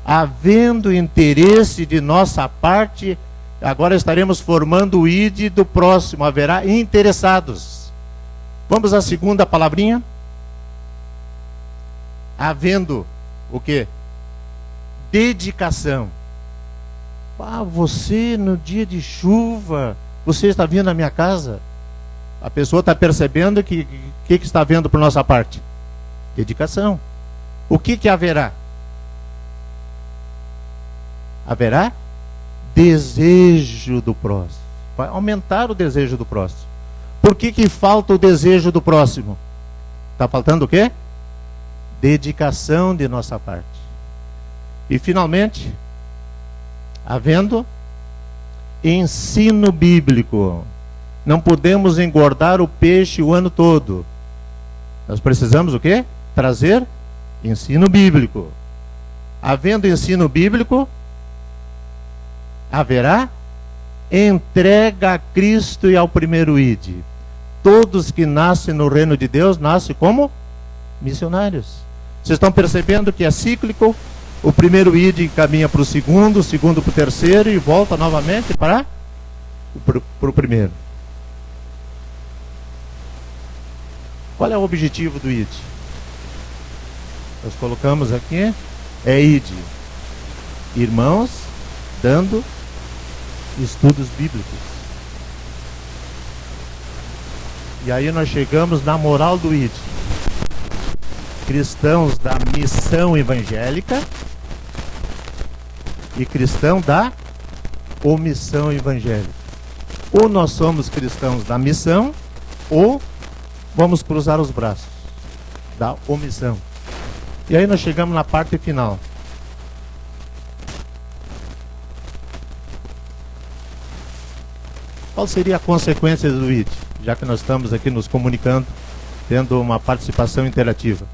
Havendo interesse de nossa parte, agora estaremos formando o id do próximo. Haverá interessados. Vamos à segunda palavrinha. Havendo o quê? Dedicação. Você no dia de chuva, você está vindo à minha casa? A pessoa está percebendo que está havendo por nossa parte? Dedicação. O que haverá? Haverá desejo do próximo. Vai aumentar o desejo do próximo. Por que falta o desejo do próximo? Está faltando o quê? Dedicação de nossa parte. E finalmente, havendo ensino bíblico. Não podemos engordar o peixe o ano todo. Nós precisamos o quê? Trazer ensino bíblico. Havendo ensino bíblico, haverá entrega a Cristo e ao primeiro id. Todos que nascem no reino de Deus nascem como missionários. Vocês estão percebendo que é cíclico? O primeiro id caminha para o segundo para o terceiro e volta novamente para o primeiro. Qual é o objetivo do id? Nós colocamos aqui, é id. Irmãos, dando estudos bíblicos. E aí nós chegamos na moral do id. Cristãos da missão evangélica e cristão da omissão evangélica. Ou nós somos cristãos da missão, ou vamos cruzar os braços da omissão. E aí nós chegamos na parte final. Qual seria a consequência do id? Já que nós estamos aqui nos comunicando, tendo uma participação interativa.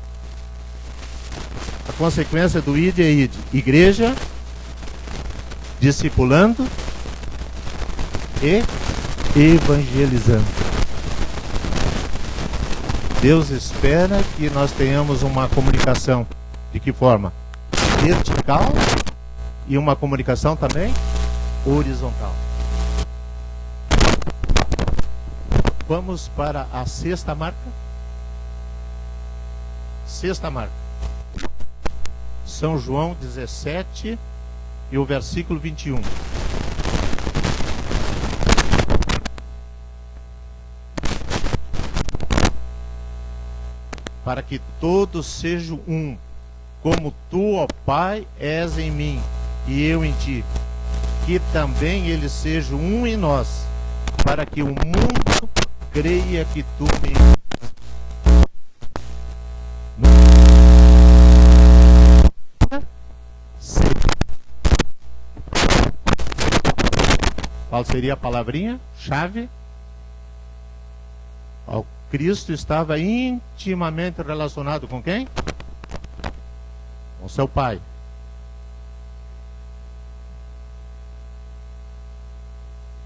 A consequência do id é id. Igreja, discipulando e evangelizando. Deus espera que nós tenhamos uma comunicação. De que forma? Vertical e uma comunicação também horizontal. Vamos para a sexta marca. Sexta marca. São João 17 e o versículo 21. Para que todos sejam um, como tu, ó Pai, és em mim e eu em ti, que também eles sejam um em nós, para que o mundo creia que tu me Qual seria a palavrinha? Chave. O Cristo estava intimamente relacionado com quem? Com seu Pai.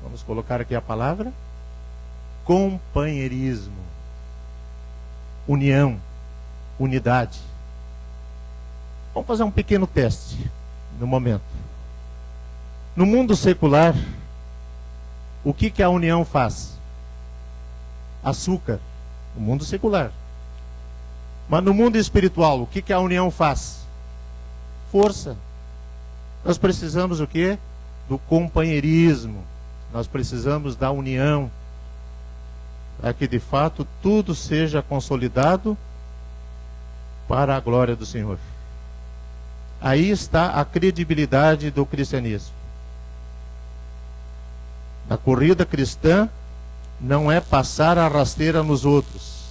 Vamos colocar aqui a palavra companheirismo, união, unidade. Vamos fazer um pequeno teste no momento. No mundo secular, o que a união faz? Açúcar, no mundo secular. Mas no mundo espiritual, o que a união faz? Força. Nós precisamos o quê? Do companheirismo. Nós precisamos da união, para que de fato tudo seja consolidado para a glória do Senhor. Aí está a credibilidade do cristianismo. A corrida cristã não é passar a rasteira nos outros,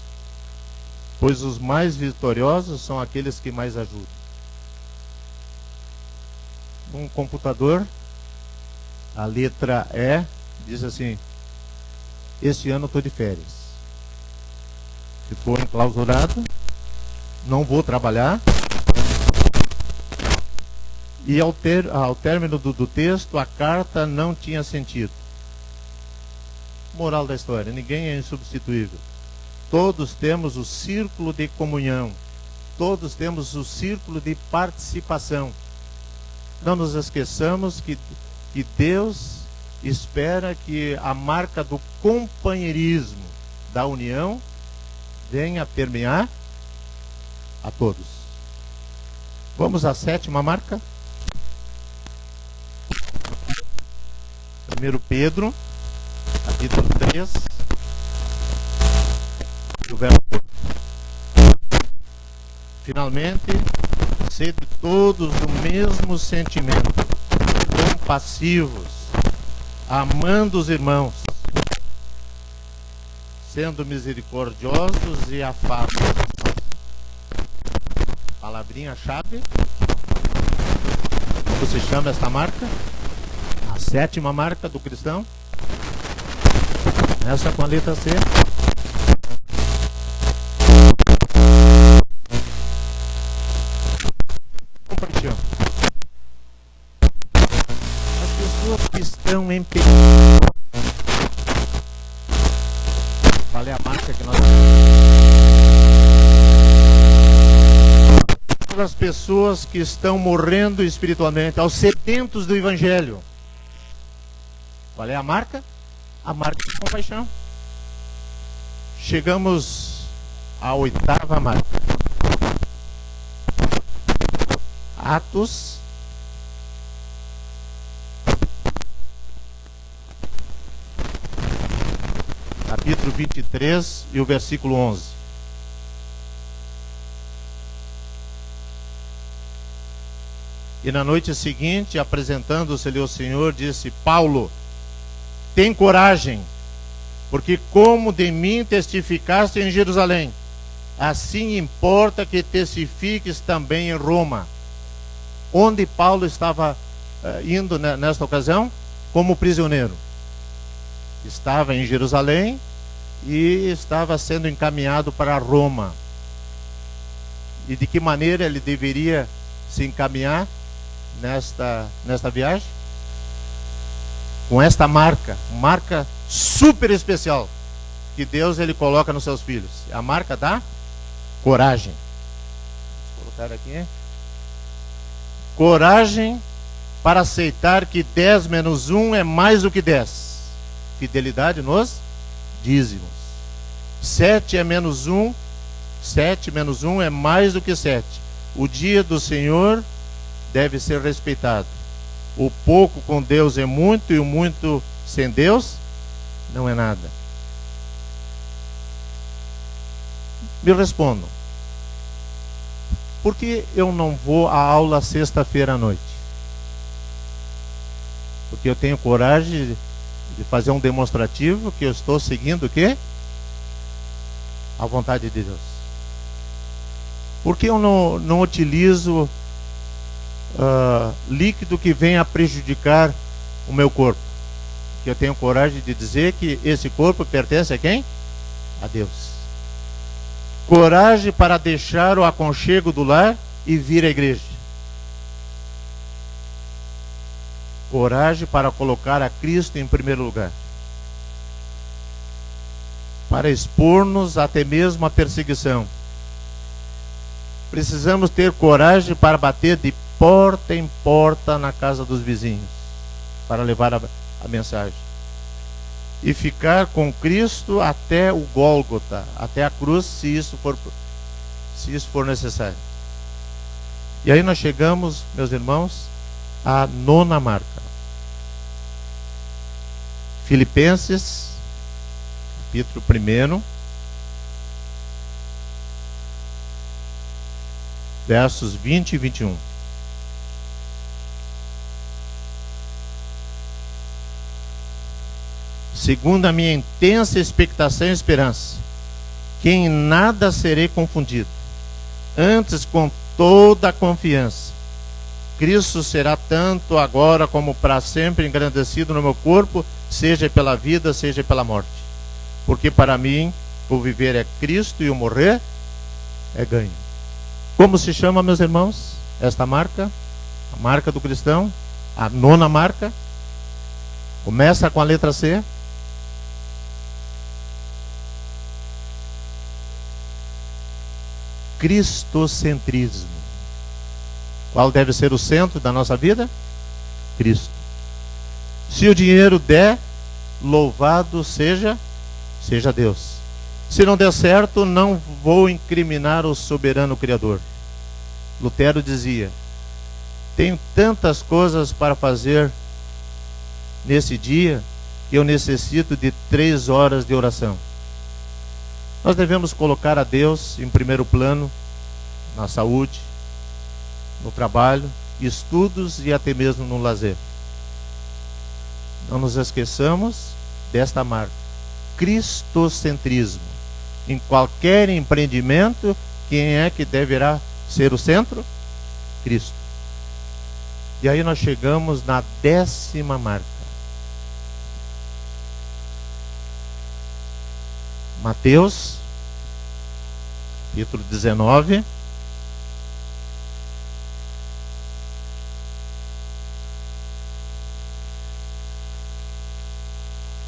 pois os mais vitoriosos são aqueles que mais ajudam. Um computador, a letra E diz assim: este ano estou de férias. Se for enclausurado, não vou trabalhar. E ao término do texto, a carta não tinha sentido. Moral da história: ninguém é insubstituível. Todos temos o círculo de comunhão. Todos temos o círculo de participação. Não nos esqueçamos que Deus espera que a marca do companheirismo, da união, venha permear a todos. Vamos à 7ª marca. 1 Pedro, capítulo 3, do verso 8. Finalmente, sede todos do mesmo sentimento, compassivos, amando os irmãos, sendo misericordiosos e afáveis. Palavrinha-chave. Como se chama esta marca? A 7ª marca do cristão. Essa com a letra C. Compaixão. As pessoas que estão em pecado. Qual é a marca que nós temos? As pessoas que estão morrendo espiritualmente, aos sedentos do Evangelho. Qual é a marca? A marca de compaixão. Chegamos à 8ª marca. Atos, capítulo 23 e o versículo 11. E na noite seguinte, apresentando-se-lhe ao Senhor, disse: Paulo, tem coragem, porque como de mim testificaste em Jerusalém, assim importa que testifiques também em Roma. Onde Paulo estava indo nesta ocasião? Como prisioneiro. Estava em Jerusalém e estava sendo encaminhado para Roma. E de que maneira ele deveria se encaminhar nesta viagem? Com esta marca super especial que Deus ele coloca nos seus filhos. A marca da coragem. Vou colocar aqui. Coragem para aceitar que 10 menos 1 é mais do que 10. Fidelidade nos dízimos. 7 é menos 1. 7 menos 1 é mais do que 7. O dia do Senhor deve ser respeitado. O pouco com Deus é muito e o muito sem Deus não é nada. Me respondam. Por que eu não vou à aula sexta-feira à noite? Porque eu tenho coragem de fazer um demonstrativo que eu estou seguindo o quê? A vontade de Deus. Por que eu não utilizo líquido que venha a prejudicar o meu corpo? que eu tenho coragem de dizer que esse corpo pertence a quem? A Deus. Coragem para deixar o aconchego do lar e vir à igreja. Coragem para colocar a Cristo em primeiro lugar. Para expor-nos até mesmo à perseguição. Precisamos ter coragem para bater de porta em porta na casa dos vizinhos, para levar a mensagem. E ficar com Cristo até o Gólgota, até a cruz, se isso for necessário. E aí nós chegamos, meus irmãos, à 9ª marca. Filipenses, capítulo 1, versos 20 e 21. Segundo a minha intensa expectação e esperança, que em nada serei confundido, antes com toda a confiança, Cristo será tanto agora como para sempre engrandecido no meu corpo, seja pela vida, seja pela morte. Porque para mim, o viver é Cristo e o morrer é ganho. Como se chama, meus irmãos, esta marca? A marca do cristão, a 9ª marca. Começa com a letra C. Cristocentrismo. Qual deve ser o centro da nossa vida? Cristo. Se o dinheiro der, louvado seja Deus. Se não der certo, não vou incriminar o soberano Criador. Lutero dizia: tenho tantas coisas para fazer nesse dia que eu necessito de 3 horas de oração. Nós devemos colocar a Deus em primeiro plano, na saúde, no trabalho, estudos e até mesmo no lazer. Não nos esqueçamos desta marca: cristocentrismo. Em qualquer empreendimento, quem é que deverá ser o centro? Cristo. E aí nós chegamos na 10ª marca. Mateus, capítulo 19.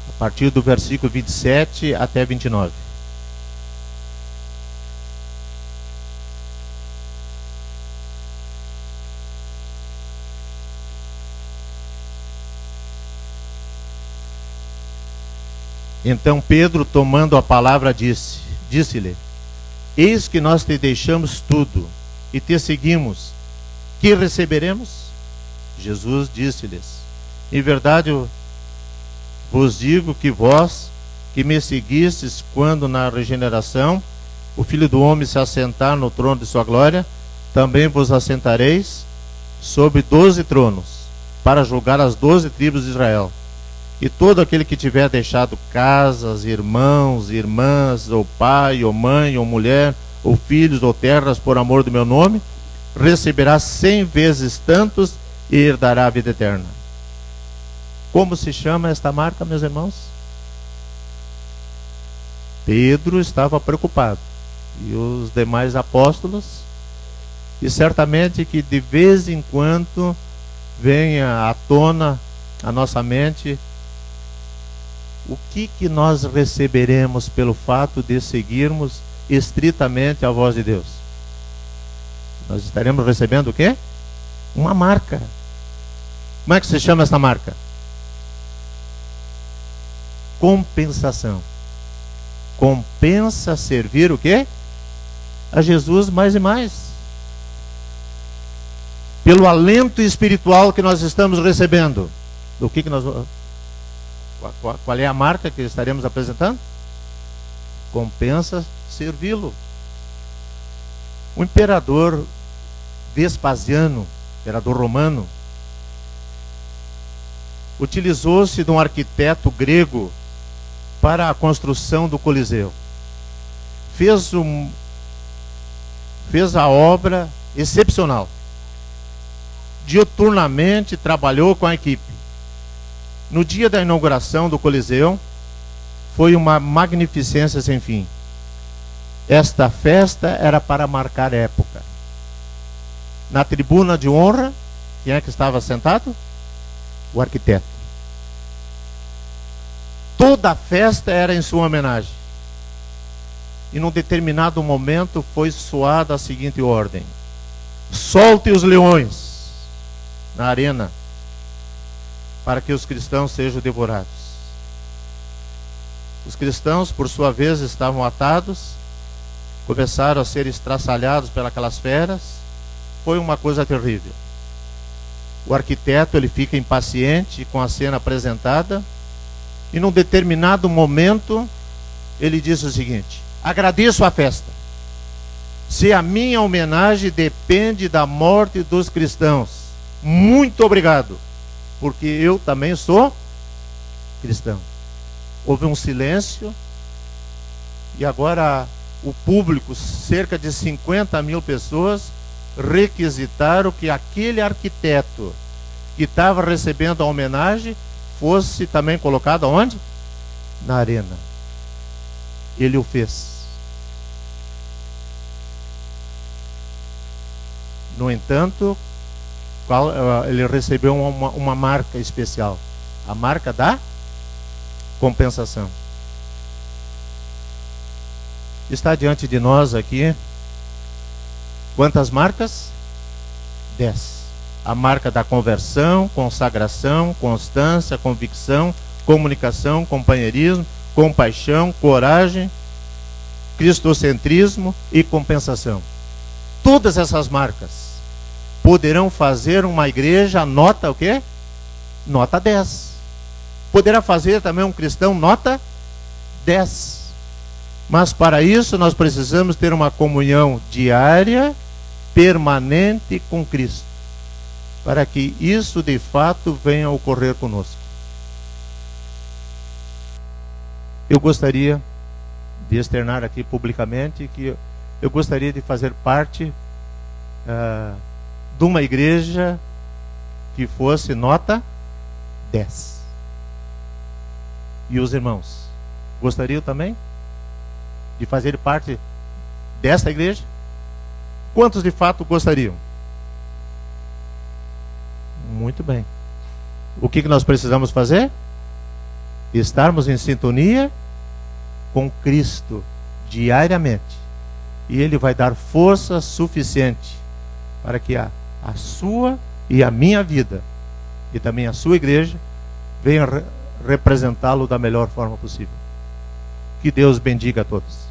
A partir do versículo 27 até 29. Então Pedro, tomando a palavra, disse-lhe: eis que nós te deixamos tudo e te seguimos. Que receberemos? Jesus disse-lhes: em verdade eu vos digo que vós, que me seguistes quando na regeneração o Filho do Homem se assentar no trono de sua glória, também vos assentareis sobre 12 tronos, para julgar as 12 tribos de Israel. E todo aquele que tiver deixado casas, irmãos, irmãs, ou pai, ou mãe, ou mulher, ou filhos, ou terras, por amor do meu nome, receberá 100 vezes tantos e herdará a vida eterna. Como se chama esta marca, meus irmãos? Pedro estava preocupado, e os demais apóstolos, e certamente que de vez em quando venha à tona a nossa mente o que nós receberemos pelo fato de seguirmos estritamente a voz de Deus. Nós estaremos recebendo o quê? Uma marca. Como é que se chama essa marca? Compensação. Compensa servir o quê? A Jesus mais e mais. Pelo alento espiritual que nós estamos recebendo. Do que nós... Qual é a marca que estaremos apresentando? Compensa servi-lo. O imperador Vespasiano, imperador romano, utilizou-se de um arquiteto grego para a construção do Coliseu. Fez a obra excepcional. Diuturnamente trabalhou com a equipe. No dia da inauguração do Coliseu, foi uma magnificência sem fim. Esta festa era para marcar época. Na tribuna de honra, quem é que estava sentado? O arquiteto. Toda a festa era em sua homenagem. E num determinado momento foi soada a seguinte ordem: solte os leões na arena, para que os cristãos sejam devorados. Os cristãos, por sua vez, estavam atados, começaram a ser estraçalhados pelas feras. Foi uma coisa terrível. O arquiteto, ele fica impaciente com a cena apresentada, e num determinado momento ele diz o seguinte: agradeço a festa, se a minha homenagem depende da morte dos cristãos, muito obrigado, porque eu também sou cristão. Houve um silêncio, e agora o público, cerca de 50 mil pessoas, requisitaram que aquele arquiteto que estava recebendo a homenagem fosse também colocado onde? Na arena. Ele o fez. No entanto, ele recebeu uma marca especial, a marca da compensação. Está diante de nós aqui quantas marcas? 10. A marca da conversão, consagração, constância, convicção, comunicação, companheirismo, compaixão, coragem, cristocentrismo e compensação. Todas essas marcas poderão fazer uma igreja nota o quê? Nota 10. Poderá fazer também um cristão nota 10. Mas para isso nós precisamos ter uma comunhão diária, permanente com Cristo, para que isso de fato venha a ocorrer conosco. Eu gostaria de externar aqui publicamente que eu gostaria de fazer parte de uma igreja que fosse nota 10. E os irmãos gostariam também de fazer parte desta igreja? Quantos de fato gostariam? Muito bem. O que nós precisamos fazer? Estarmos em sintonia com Cristo diariamente. E Ele vai dar força suficiente para que a sua e a minha vida, e também a sua igreja, venha representá-lo da melhor forma possível. Que Deus bendiga a todos.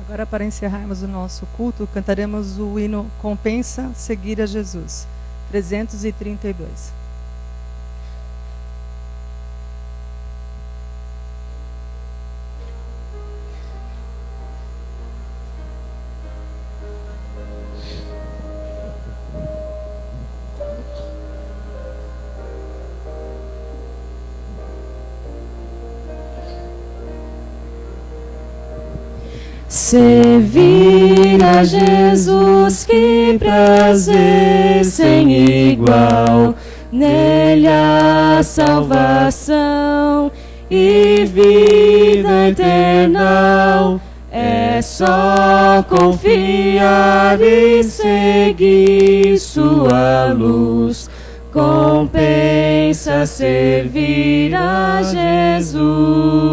Agora, para encerrarmos o nosso culto, cantaremos o hino Compensa Seguir a Jesus, 332. Servir a Jesus, que prazer sem igual, nele a salvação e vida eterna. É só confiar e seguir sua luz. Compensa servir a Jesus.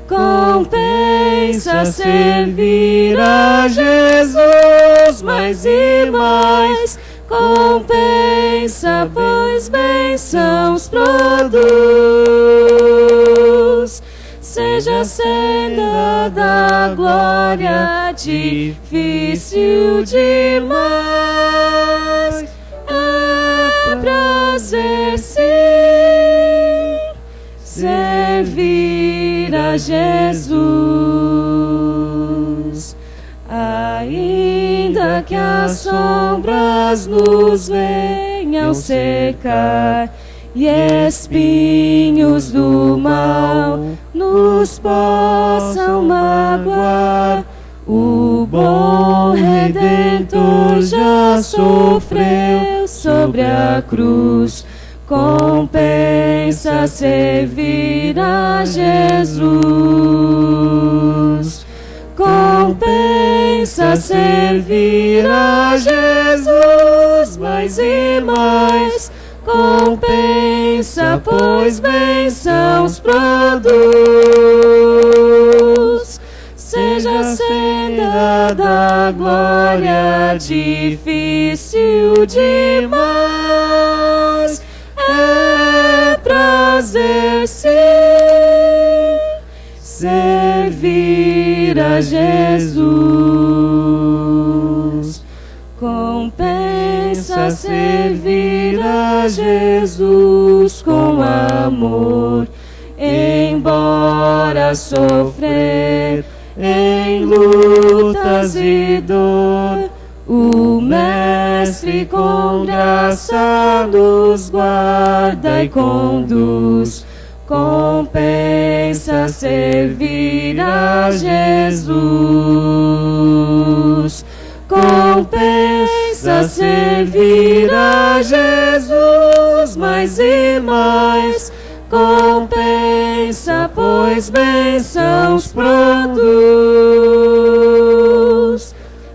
Compensa servir a Jesus mais e mais. Compensa, pois bênçãos produz. Seja a senda da glória difícil demais. É prazer sim servir a Jesus. trevas nos venham cercar e espinhos do mal nos possam magoar. O bom Redentor já sofreu sobre a cruz, compensa servir a Jesus. Compensa servir a Jesus, mais e mais. Compensa, pois bênçãos produz. Seja a senda da glória difícil demais. É prazer sim servir a Jesus. Compensa servir a Jesus com amor, embora sofrer em lutas e dor. O Mestre com graça nos guarda e conduz. Compensa servir a Jesus. Compensa servir a Jesus, mais e mais. Compensa, pois bênçãos produz.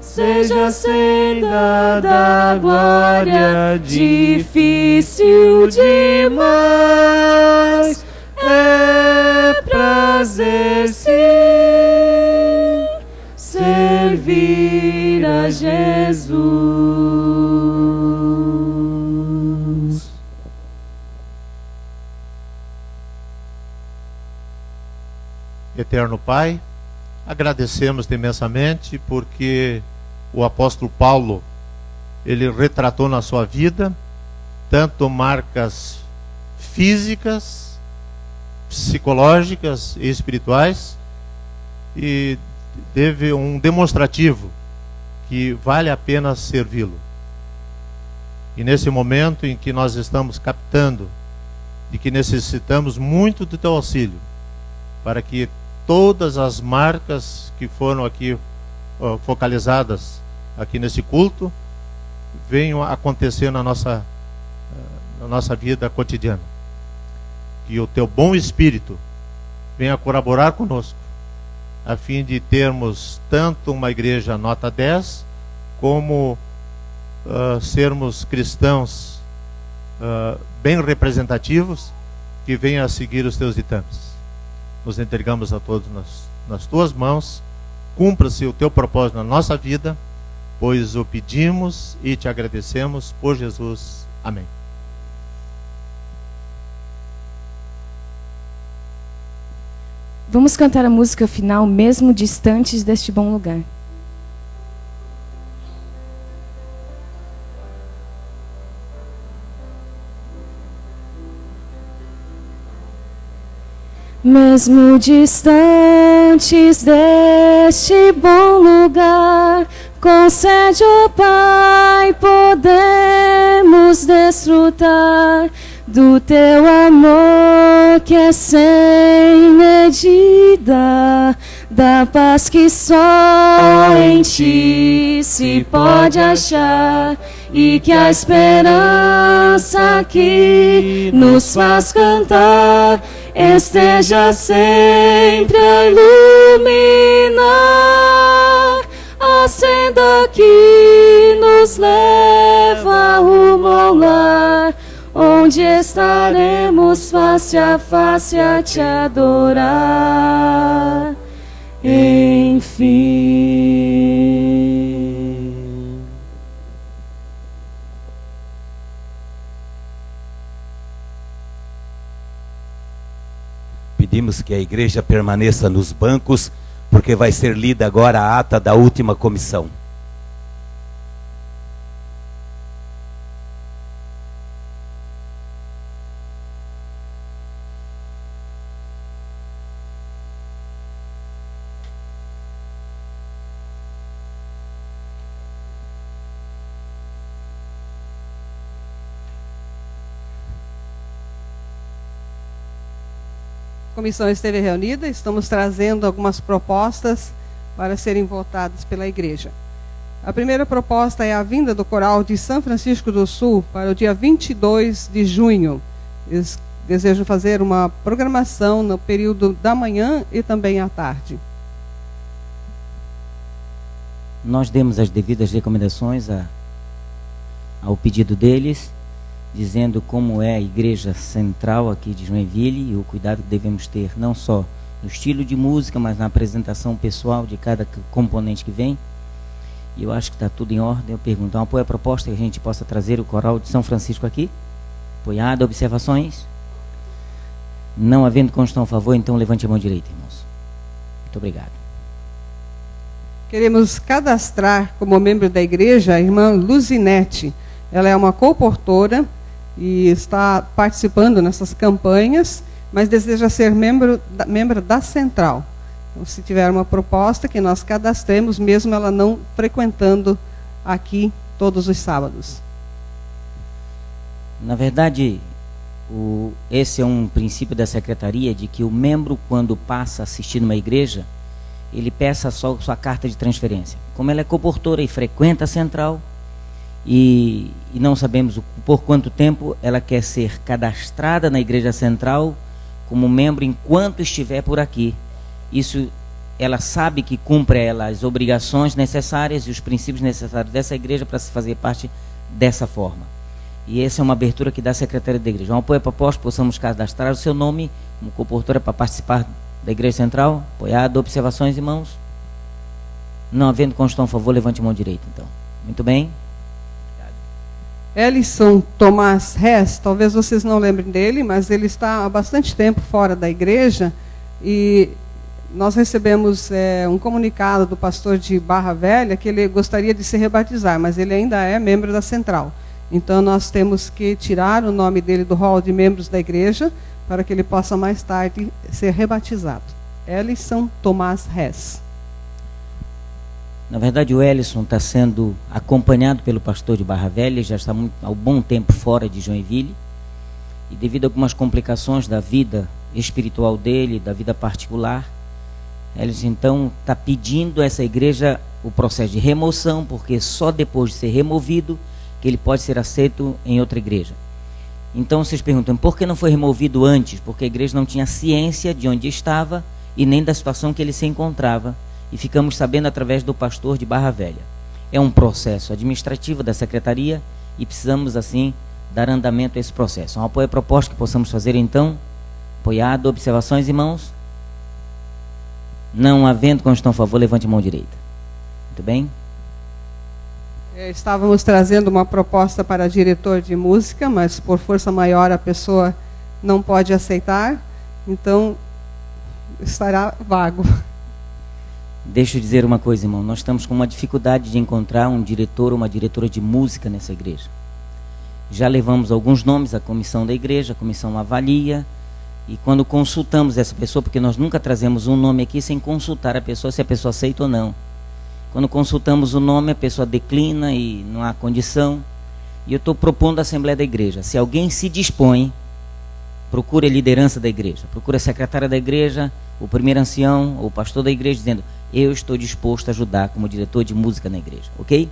Seja a senda da glória difícil demais. É prazer sim servir a Jesus. Eterno Pai, agradecemos imensamente porque o apóstolo Paulo, ele retratou na sua vida tanto marcas físicas, psicológicas e espirituais, e teve um demonstrativo que vale a pena servi-lo. E nesse momento em que nós estamos captando de que necessitamos muito do teu auxílio, para que todas as marcas que foram aqui focalizadas aqui nesse culto venham a acontecer na nossa vida cotidiana. Que o teu bom Espírito venha colaborar conosco, a fim de termos tanto uma igreja nota 10, como sermos cristãos bem representativos, que venham a seguir os teus ditames. Nos entregamos a todos nas tuas mãos. Cumpra-se o teu propósito na nossa vida, pois o pedimos e te agradecemos por Jesus. Amém. Vamos cantar a música final, mesmo distantes deste bom lugar. Mesmo distantes deste bom lugar, concede, ó Pai, podemos desfrutar do teu amor que é sem medida, da paz que só em ti se pode achar, e que a esperança que nos faz cantar esteja sempre a iluminar a senda que nos leva rumo ao lar, onde estaremos face a face a te adorar. Enfim. Pedimos que a igreja permaneça nos bancos, porque vai ser lida agora a ata da última comissão. comissão esteve reunida, estamos trazendo algumas propostas para serem votadas pela igreja. A primeira proposta é a vinda do coral de São Francisco do Sul para o dia 22 de junho. Eles desejam fazer uma programação no período da manhã e também à tarde. Nós demos as devidas recomendações ao pedido deles, dizendo como é a igreja central aqui de Joinville e o cuidado que devemos ter não só no estilo de música, mas na apresentação pessoal de cada componente que vem. E eu acho que está tudo em ordem. Eu pergunto, apoia a proposta que a gente possa trazer o coral de São Francisco aqui? Apoiado, observações? Não havendo constão a favor, então levante a mão direita, irmãos. Muito obrigado. Queremos cadastrar como membro da igreja a irmã Luzinete. Ela é uma comportora e está participando nessas campanhas, mas deseja ser membro da central. Então, se tiver uma proposta, que nós cadastremos, mesmo ela não frequentando aqui todos os sábados. Na verdade, esse é um princípio da secretaria, de que o membro, quando passa a assistir numa igreja, ele peça só sua carta de transferência. Como ela é comportora e frequenta a central, e não sabemos por quanto tempo ela quer ser cadastrada na igreja central como membro enquanto estiver por aqui. Isso, ela sabe que cumpre ela as obrigações necessárias e os princípios necessários dessa igreja para se fazer parte dessa forma. E essa é uma abertura que dá a secretaria da igreja. Um apoio à proposta, possamos cadastrar o seu nome como comportora para participar da igreja central. Apoiado. Observações, irmãos? Não havendo constão a favor, levante a mão direita, então. Muito bem. Ellison Tomás Hess, talvez vocês não lembrem dele, mas ele está há bastante tempo fora da igreja e nós recebemos um comunicado do pastor de Barra Velha que ele gostaria de se rebatizar, mas ele ainda é membro da central. Então nós temos que tirar o nome dele do hall de membros da igreja para que ele possa mais tarde ser rebatizado. Ellison Tomás Hess. Na verdade, o Ellison está sendo acompanhado pelo pastor de Barra Velha, já está há um bom tempo fora de Joinville, e devido a algumas complicações da vida espiritual dele, da vida particular, Ellison então está pedindo a essa igreja o processo de remoção, porque só depois de ser removido que ele pode ser aceito em outra igreja. Então vocês perguntam, por que não foi removido antes? Porque a igreja não tinha ciência de onde estava e nem da situação que ele se encontrava. E ficamos sabendo através do pastor de Barra Velha. É um processo administrativo da secretaria e precisamos, assim, dar andamento a esse processo. Um apoio à proposta que possamos fazer, então. Apoiado. Observações, irmãos? Não havendo constão a favor, levante a mão direita. Muito bem. Estávamos trazendo uma proposta para diretor de música, mas por força maior a pessoa não pode aceitar, então estará vago. Deixa eu dizer uma coisa, irmão. Nós estamos com uma dificuldade de encontrar um diretor ou uma diretora de música nessa igreja. Já levamos alguns nomes à comissão da igreja, a comissão avalia, e quando consultamos essa pessoa, porque nós nunca trazemos um nome aqui sem consultar a pessoa, se a pessoa aceita ou não. Quando consultamos o nome, a pessoa declina e não há condição. E eu estou propondo à Assembleia da Igreja, se alguém se dispõe, procure a liderança da igreja, procure a secretária da igreja, o primeiro ancião, ou o pastor da igreja, dizendo, eu estou disposto a ajudar como diretor de música na igreja, ok?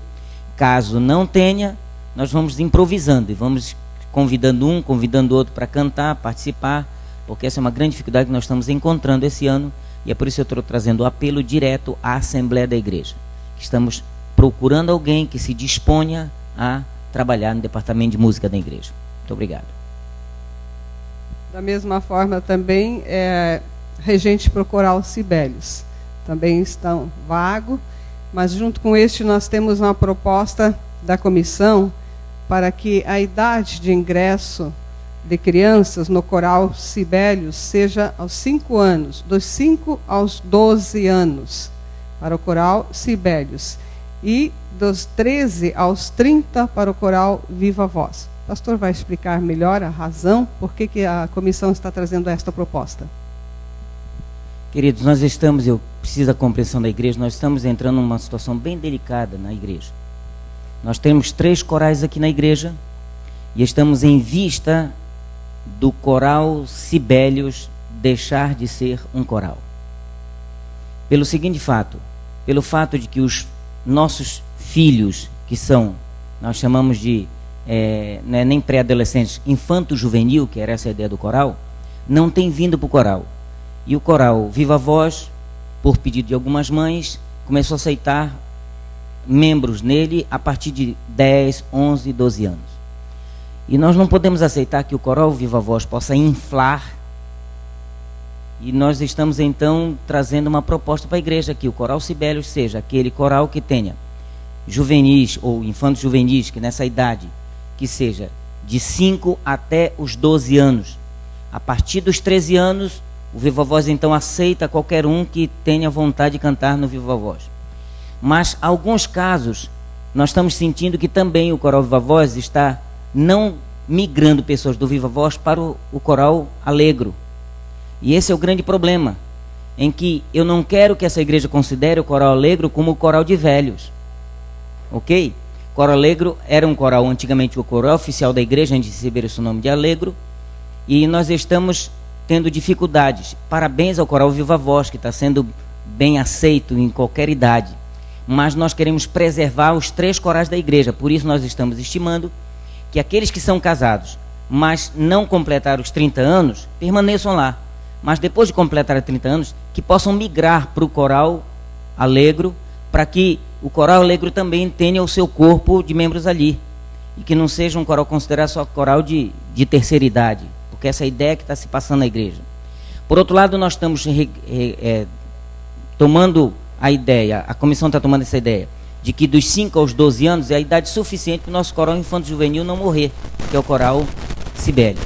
Caso não tenha, nós vamos improvisando e vamos convidando um, convidando outro para cantar, participar, porque essa é uma grande dificuldade que nós estamos encontrando esse ano, e é por isso que eu estou trazendo o apelo direto à Assembleia da Igreja. Estamos procurando alguém que se disponha a trabalhar no departamento de música da igreja. Muito obrigado. Da mesma forma também, regente pro coral Sibelius. Também estão vago, mas junto com este nós temos uma proposta da comissão para que a idade de ingresso de crianças no coral Sibelius seja aos 5 anos, dos 5 aos 12 anos, para o coral Sibelius, e dos 13 aos 30 para o coral Viva Voz. O pastor vai explicar melhor a razão por que a comissão está trazendo esta proposta. Queridos, nós estamos, eu preciso da compreensão da igreja, nós estamos entrando numa situação bem delicada na igreja. Nós temos 3 corais aqui na igreja e estamos em vista do coral Sibelius deixar de ser um coral. Pelo seguinte fato, pelo fato de que os nossos filhos, que são, nós chamamos de, não é nem pré-adolescentes, infanto-juvenil, que era essa a ideia do coral, não tem vindo para o coral. E o coral Viva Voz, por pedido de algumas mães, começou a aceitar membros nele a partir de 10, 11, 12 anos. E nós não podemos aceitar que o coral Viva Voz possa inflar. E nós estamos então trazendo uma proposta para a igreja, que o coral Sibelius seja aquele coral que tenha juvenis ou infantos juvenis, que nessa idade, que seja de 5 até os 12 anos. A partir dos 13 anos, o Viva Voz então aceita qualquer um que tenha vontade de cantar no Viva Voz. Mas, em alguns casos, nós estamos sentindo que também o coral Viva Voz está não migrando pessoas do Viva Voz para o coral Alegro. E esse é o grande problema, em que eu não quero que essa igreja considere o coral Alegro como o coral de velhos. Ok? O coral Alegro era um coral, antigamente o coral oficial da igreja, antes de receber esse nome de Alegro, e nós estamos tendo dificuldades. Parabéns ao coral Viva Voz, que está sendo bem aceito em qualquer idade. Mas nós queremos preservar os 3 corais da igreja, por isso nós estamos estimando que aqueles que são casados, mas não completaram os 30 anos, permaneçam lá. Mas depois de completar 30 anos, que possam migrar para o coral Alegro, para que o coral Alegro também tenha o seu corpo de membros ali. E que não seja um coral considerado só coral de terceira idade, porque essa é a ideia que está se passando na igreja. Por outro lado, nós estamos tomando a ideia, a comissão está tomando essa ideia, de que dos 5 aos 12 anos é a idade suficiente para o nosso coral infanto-juvenil não morrer, que é o coral Sibelius.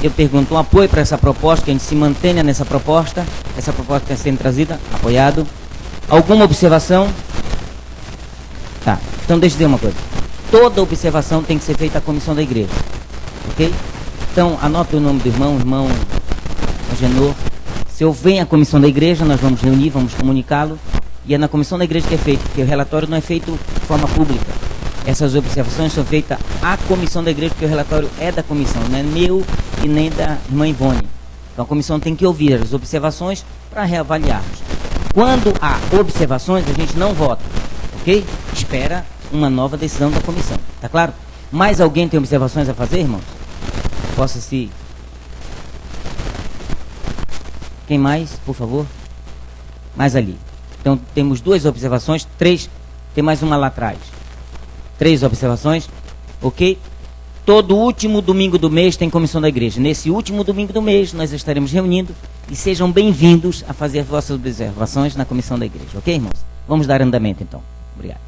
Eu pergunto um apoio para essa proposta, que a gente se mantenha nessa proposta. Essa proposta está sendo trazida, apoiado. Alguma observação? Tá, então deixa eu dizer uma coisa. Toda observação tem que ser feita à comissão da igreja. Ok? Então, anota o nome do irmão Agenor. Se eu venho à comissão da igreja, nós vamos reunir, vamos comunicá-lo. E é na comissão da igreja que é feito, porque o relatório não é feito de forma pública. Essas observações são feitas à comissão da igreja, porque o relatório é da comissão, não é meu e nem da irmã Ivone. Então a comissão tem que ouvir as observações para reavaliarmos. Quando há observações, a gente não vota, ok? Espera uma nova decisão da comissão, tá claro? Mais alguém tem observações a fazer, irmãos? Possa se... Quem mais, por favor? Mais ali. Então temos 2 observações, 3, tem mais uma lá atrás. 3 observações, ok? Todo último domingo do mês tem comissão da igreja. Nesse último domingo do mês nós estaremos reunindo e sejam bem-vindos a fazer vossas observações na comissão da igreja, ok, irmãos? Vamos dar andamento então. Obrigado.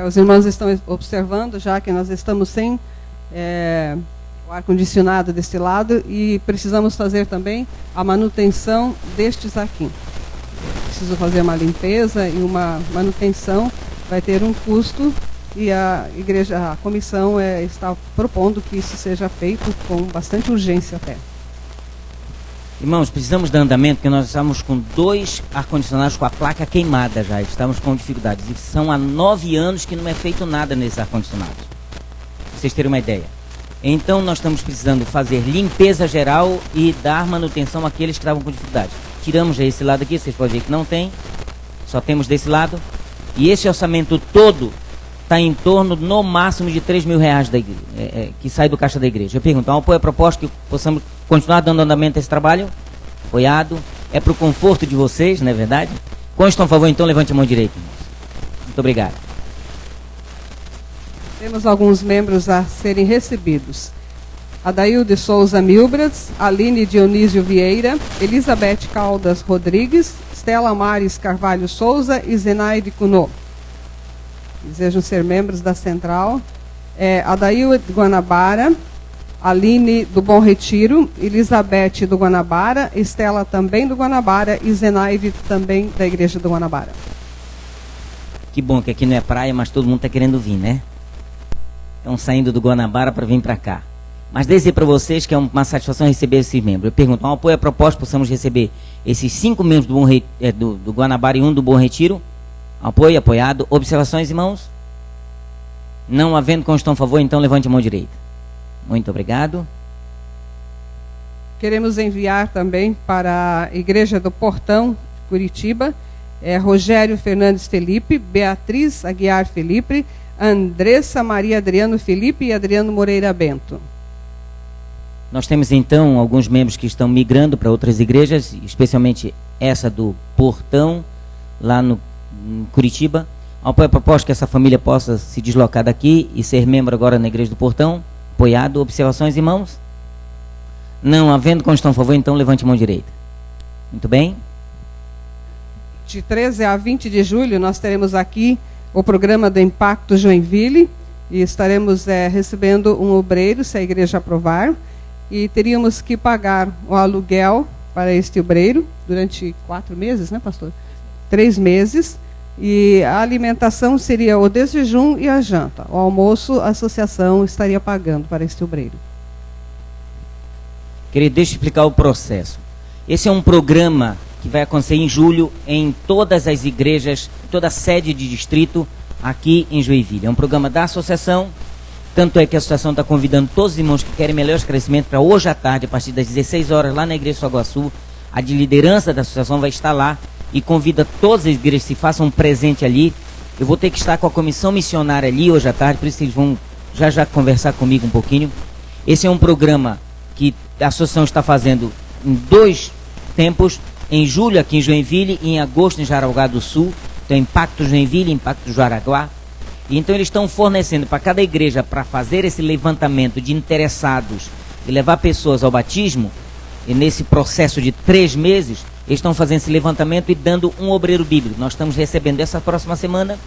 Os irmãos estão observando já que nós estamos sem o ar-condicionado deste lado e precisamos fazer também a manutenção destes aqui. Preciso fazer uma limpeza e uma manutenção, vai ter um custo e a igreja, a comissão está propondo que isso seja feito com bastante urgência até. Irmãos, precisamos dar andamento, porque nós estamos com 2 ar-condicionados com a placa queimada já, estamos com dificuldades. E são há 9 anos que não é feito nada nesses ar-condicionados. Pra vocês terem uma ideia. Então nós estamos precisando fazer limpeza geral e dar manutenção àqueles que estavam com dificuldade. Tiramos já esse lado aqui, vocês podem ver que não tem, só temos desse lado. E esse orçamento todo está em torno, no máximo, de 3 mil reais da igreja, que sai do caixa da igreja. Eu pergunto, um apoio à proposta que possamos continuar dando andamento a esse trabalho? Apoiado. É para o conforto de vocês, não é verdade? Constam, por favor, então, levante a mão direita. Muito obrigado. Temos alguns membros a serem recebidos. Adailde Souza Milbras, Aline Dionísio Vieira, Elizabeth Caldas Rodrigues, Stella Mares Carvalho Souza e Zenaide Cunô. Desejam ser membros da Central. Adailde Guanabara, Aline do Bom Retiro, Elizabeth do Guanabara, Estela também do Guanabara e Zenaide também da Igreja do Guanabara. Que bom que aqui não é praia, mas todo mundo está querendo vir, né? Estão saindo do Guanabara para vir para cá. Mas dizer para vocês que é uma satisfação receber esses membros. Eu pergunto, um apoio à proposta, possamos receber esses 5 membros do Guanabara e 1 do Bom Retiro? Apoio, apoiado. Observações, irmãos? Não havendo constão a favor, então levante a mão direita. Muito obrigado. Queremos enviar também para a Igreja do Portão, Curitiba, Rogério Fernandes Felipe, Beatriz Aguiar Felipe, Andressa Maria Adriano Felipe e Adriano Moreira Bento. Nós temos então alguns membros que estão migrando para outras igrejas, especialmente essa do Portão, lá no Curitiba. Apoio a proposta que essa família possa se deslocar daqui e ser membro agora na Igreja do Portão. Apoiado. Observações, irmãos? Não havendo constão a favor, então levante a mão direita. Muito bem. De 13 a 20 de julho, nós teremos aqui o programa do Impacto Joinville e estaremos recebendo um obreiro, se a igreja aprovar, e teríamos que pagar o aluguel para este obreiro durante 4 meses, né, pastor? 3 meses. E a alimentação seria o desjejum e a janta. O almoço, a associação estaria pagando para este obreiro. Querido, deixa eu explicar o processo. Esse é um programa que vai acontecer em julho em todas as igrejas, toda a sede de distrito aqui em Joinville. É um programa da associação, tanto é que a associação está convidando todos os irmãos que querem melhor esclarecimento para hoje à tarde, a partir das 16 horas, lá na Igreja Soaguaçu. A de liderança da associação vai estar lá e convida todas as igrejas que se façam um presente ali. Eu vou ter que estar com a comissão missionária ali hoje à tarde, por isso eles vão já conversar comigo um pouquinho. Esse é um programa que a associação está fazendo em 2 tempos, em julho aqui em Joinville e em agosto em Jaraguá do Sul. Então, Impacto Joinville, Impacto Jaraguá. E então eles estão fornecendo para cada igreja, para fazer esse levantamento de interessados e levar pessoas ao batismo, e nesse processo de 3 meses, eles estão fazendo esse levantamento e dando um obreiro bíblico. Nós estamos recebendo essa próxima semana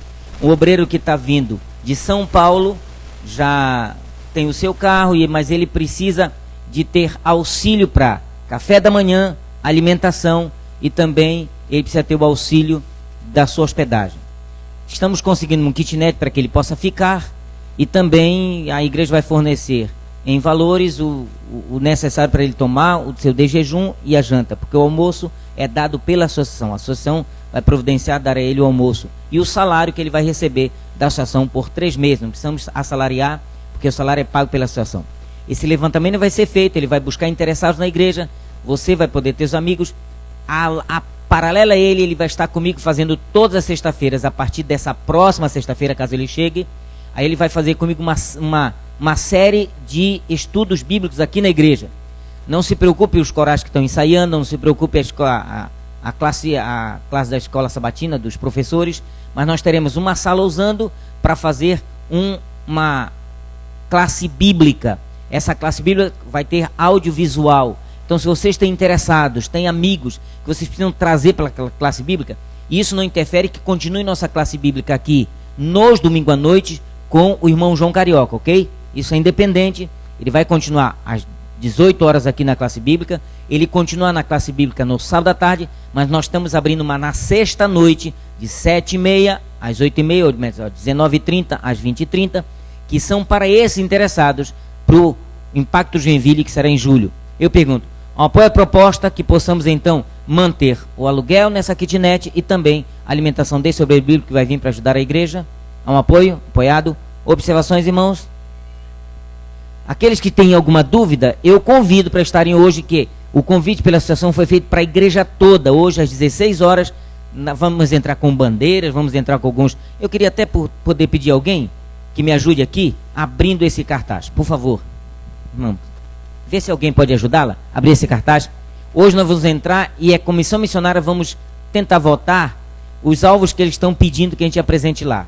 um obreiro que está vindo de São Paulo, já tem o seu carro, mas ele precisa de ter auxílio para café da manhã, alimentação, e também ele precisa ter o auxílio da sua hospedagem. Estamos conseguindo um kitnet para que ele possa ficar, e também a igreja vai fornecer em valores o necessário para ele tomar o seu desjejum e a janta, porque o almoço é dado pela associação. A associação vai providenciar, dar a ele o almoço e o salário que ele vai receber da associação por 3 meses. Não precisamos assalariar, porque o salário é pago pela associação. Esse levantamento vai ser feito, ele vai buscar interessados na igreja, você vai poder ter os amigos. A paralela a ele vai estar comigo fazendo todas as sextas-feiras, a partir dessa próxima sexta-feira, caso ele chegue. Aí ele vai fazer comigo uma série de estudos bíblicos aqui na igreja. Não se preocupe os corais que estão ensaiando, não se preocupe a classe da escola sabatina, dos professores, mas nós teremos uma sala usando para fazer uma classe bíblica. Essa classe bíblica vai ter audiovisual. Então, se vocês têm interessados, têm amigos que vocês precisam trazer para a classe bíblica, isso não interfere que continue nossa classe bíblica aqui nos domingos à noite com o irmão João Carioca, ok? Isso é independente. Ele vai continuar às 18 horas aqui na classe bíblica, ele continua na classe bíblica no sábado à tarde, mas nós estamos abrindo uma na sexta noite, de 7h30 às 8h30, 19h30 às 20h30, que são para esses interessados para o Impacto Joinville, que será em julho. Eu pergunto, apoio a proposta que possamos então manter o aluguel nessa kitnet e também a alimentação desse obreiro bíblico que vai vir para ajudar a igreja. Há um apoio? Apoiado? Observações, irmãos? Aqueles que têm alguma dúvida, eu convido para estarem hoje, que o convite pela associação foi feito para a igreja toda. Hoje, às 16 horas, vamos entrar com bandeiras, vamos entrar com alguns... Eu queria até poder pedir a alguém que me ajude aqui, abrindo esse cartaz. Por favor. Irmão, vê se alguém pode ajudá-la a abrir esse cartaz. Hoje nós vamos entrar e a comissão missionária vamos tentar votar os alvos que eles estão pedindo que a gente apresente lá.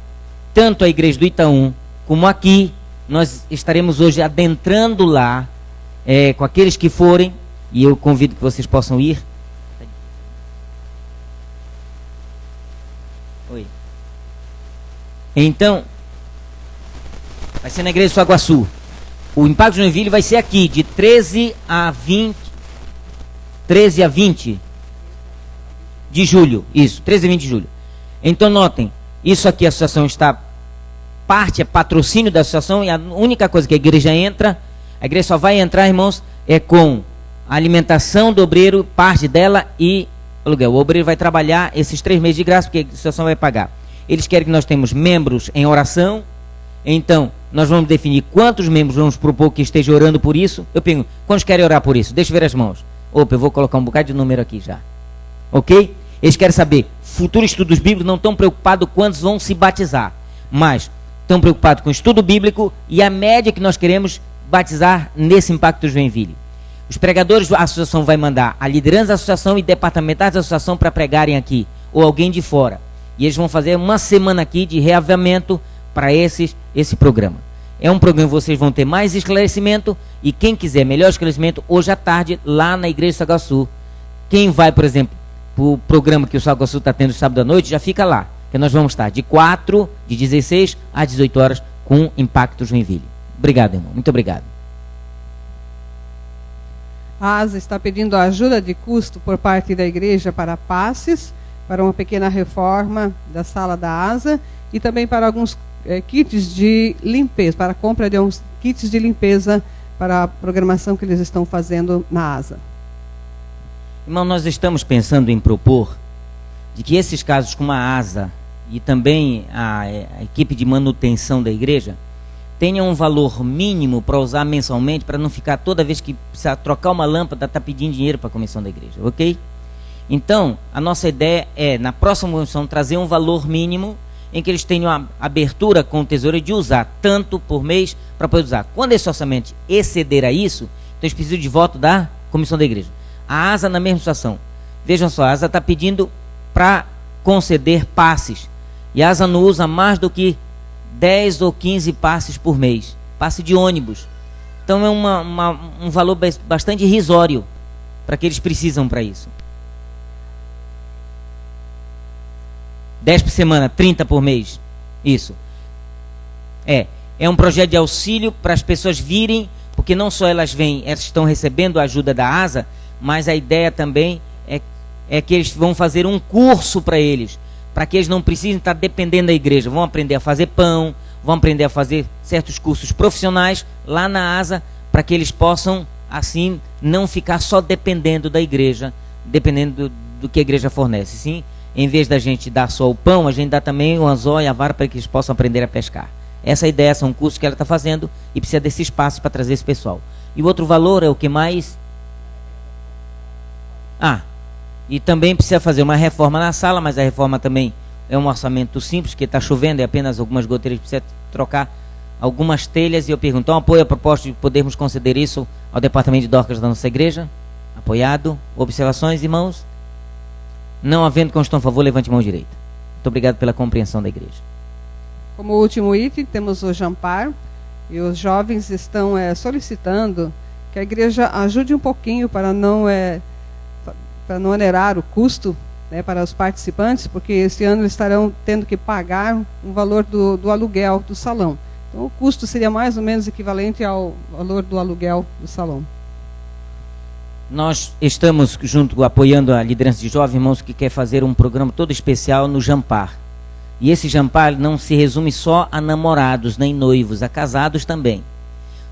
Tanto a igreja do Itaú, como aqui, nós estaremos hoje adentrando lá, com aqueles que forem, e eu convido que vocês possam ir. Oi. Então, vai ser na igreja de Soaguaçu. O Impacto Joinville vai ser aqui, de 13 a 20 de julho. Isso, 13 a 20 de julho. Então, notem, isso aqui a associação está... Parte é patrocínio da associação, e a única coisa que a igreja entra, a igreja só vai entrar, irmãos, é com a alimentação do obreiro, parte dela, e aluguel. O obreiro vai trabalhar esses 3 meses de graça, porque a associação vai pagar. Eles querem que nós tenhamos membros em oração, Então, nós vamos definir quantos membros vamos propor que esteja orando por isso. Eu pergunto, quantos querem orar por isso? Deixa eu ver as mãos. Opa, eu vou colocar um bocado de número aqui já. Ok? Eles querem saber, futuros estudos bíblicos não estão preocupados quantos vão se batizar, mas estão preocupados com o estudo bíblico e a média que nós queremos batizar nesse Impacto Joinville. Os pregadores da associação vai mandar a liderança da associação e departamentais da associação para pregarem aqui, ou alguém de fora. E eles vão fazer uma semana aqui de reavivamento para esse programa. É um programa que vocês vão ter mais esclarecimento, e quem quiser melhor esclarecimento, hoje à tarde, lá na Igreja Saguaçu. Quem vai, por exemplo, para o programa que o Saguaçu está tendo sábado à noite, já fica lá, que nós vamos estar de 16 às 18 horas com Impacto Joinville. Obrigado, irmão. Muito obrigado. A ASA está pedindo ajuda de custo por parte da igreja para passes, para uma pequena reforma da sala da ASA e também para alguns kits de limpeza, para a compra de uns kits de limpeza para a programação que eles estão fazendo na ASA. Irmão, nós estamos pensando em propor de que esses casos como a ASA e também a equipe de manutenção da igreja tenham um valor mínimo para usar mensalmente, para não ficar toda vez que precisar trocar uma lâmpada, tá pedindo dinheiro para a comissão da igreja, ok? Então, a nossa ideia é, na próxima comissão, trazer um valor mínimo em que eles tenham a abertura com o tesouro de usar tanto por mês para poder usar. Quando esse orçamento exceder a isso, então eles precisam de voto da comissão da igreja. A ASA na mesma situação. Vejam só, a ASA está pedindo para conceder passes. E a ASA não usa mais do que 10 ou 15 passes por mês. Passe de ônibus. Então é um valor bastante irrisório para que eles precisam para isso. 10 por semana, 30 por mês. Isso. É um projeto de auxílio para as pessoas virem, porque não só elas vêm, elas estão recebendo a ajuda da ASA, mas a ideia também é que eles vão fazer um curso para eles, para que eles não precisem estar dependendo da igreja. Vão aprender a fazer pão, vão aprender a fazer certos cursos profissionais lá na ASA, para que eles possam, assim, não ficar só dependendo da igreja, dependendo do que a igreja fornece. Sim, em vez da gente dar só o pão, a gente dá também o anzol e a vara para que eles possam aprender a pescar. Essa é a ideia, são cursos que ela está fazendo e precisa desse espaço para trazer esse pessoal. E o outro valor é o que mais... e também precisa fazer uma reforma na sala, mas a reforma também é um orçamento simples, porque está chovendo, é apenas algumas goteiras, precisa trocar algumas telhas. E eu pergunto, então apoio a proposta de podermos conceder isso ao departamento de Dorcas da nossa igreja? Apoiado. Observações, irmãos? Não havendo constão a favor, levante a mão direita. Muito obrigado pela compreensão da igreja. Como último item, temos o Jampar, e os jovens estão solicitando que a igreja ajude um pouquinho para não onerar o custo, né, para os participantes, porque esse ano eles estarão tendo que pagar o valor do aluguel do salão. Então o custo seria mais ou menos equivalente ao valor do aluguel do salão. Nós estamos apoiando a liderança de jovens, irmãos, que quer fazer um programa todo especial no Jampar. E esse Jampar não se resume só a namorados, nem noivos, a casados também.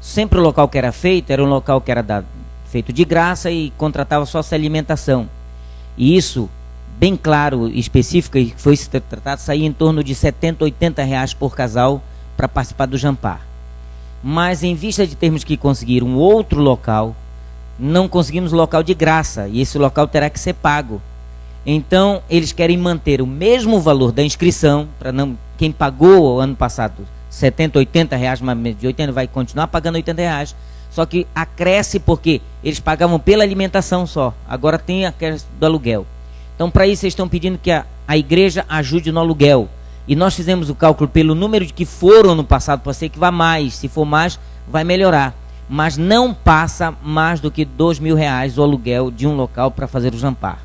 Sempre o local que era feito era um local que era feito de graça e contratava só essa alimentação. E isso, bem claro e específico, e foi tratado, saía em torno de 70, 80 reais por casal para participar do Jampar. Mas em vista de termos que conseguir um outro local, não conseguimos local de graça, e esse local terá que ser pago. Então, eles querem manter o mesmo valor da inscrição, para não quem pagou ano passado 70, 80 reais, mas de 80 vai continuar pagando 80 reais, só que acresce porque eles pagavam pela alimentação só, agora tem a questão do aluguel. Então, para isso, eles estão pedindo que a igreja ajude no aluguel. E nós fizemos o cálculo pelo número de que foram no passado, pode ser que vá mais, se for mais, vai melhorar. Mas não passa mais do que R$2.000 o aluguel de um local para fazer o Jampar.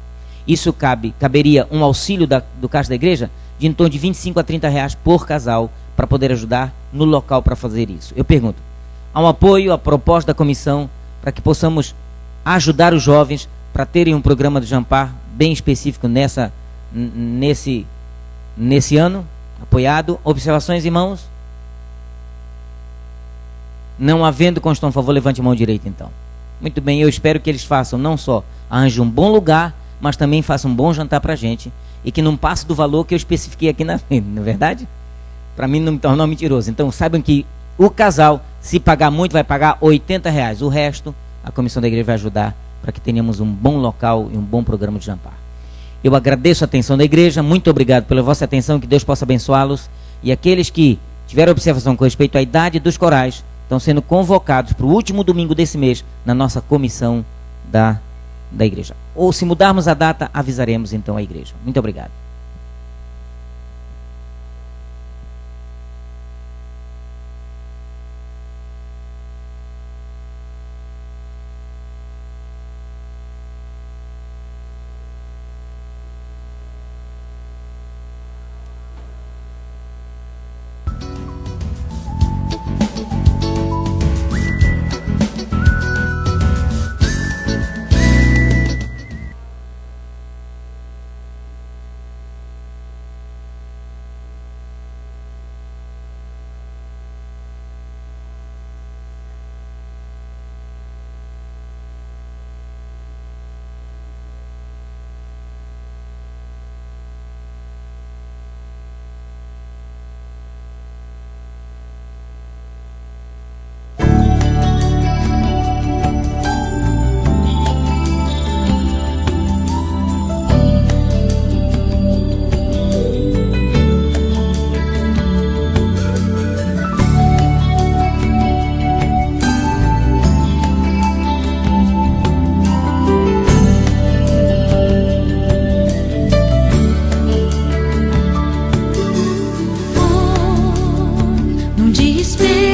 Isso caberia um auxílio do caixa da igreja de em torno de 25 a 30 reais por casal para poder ajudar no local para fazer isso. Eu pergunto, há um apoio à proposta da comissão para que possamos ajudar os jovens para terem um programa do Jampar bem específico nesse ano? Apoiado. Observações, irmãos? Não havendo constão a favor, levante a mão direita, então. Muito bem, eu espero que eles façam, não só arranjem um bom lugar, mas também façam um bom jantar para a gente, e que não passe do valor que eu especifiquei aqui na frente, não é verdade? para mim não me tornar mentiroso. Então saibam que o casal, se pagar muito, vai pagar R$80. O resto, a comissão da igreja vai ajudar para que tenhamos um bom local e um bom programa de jantar. Eu agradeço a atenção da igreja, muito obrigado pela vossa atenção, que Deus possa abençoá-los. E aqueles que tiveram observação com respeito à idade dos corais, estão sendo convocados para o último domingo desse mês, na nossa comissão da igreja. Ou se mudarmos a data, avisaremos então a igreja. Muito obrigado. Num dia especial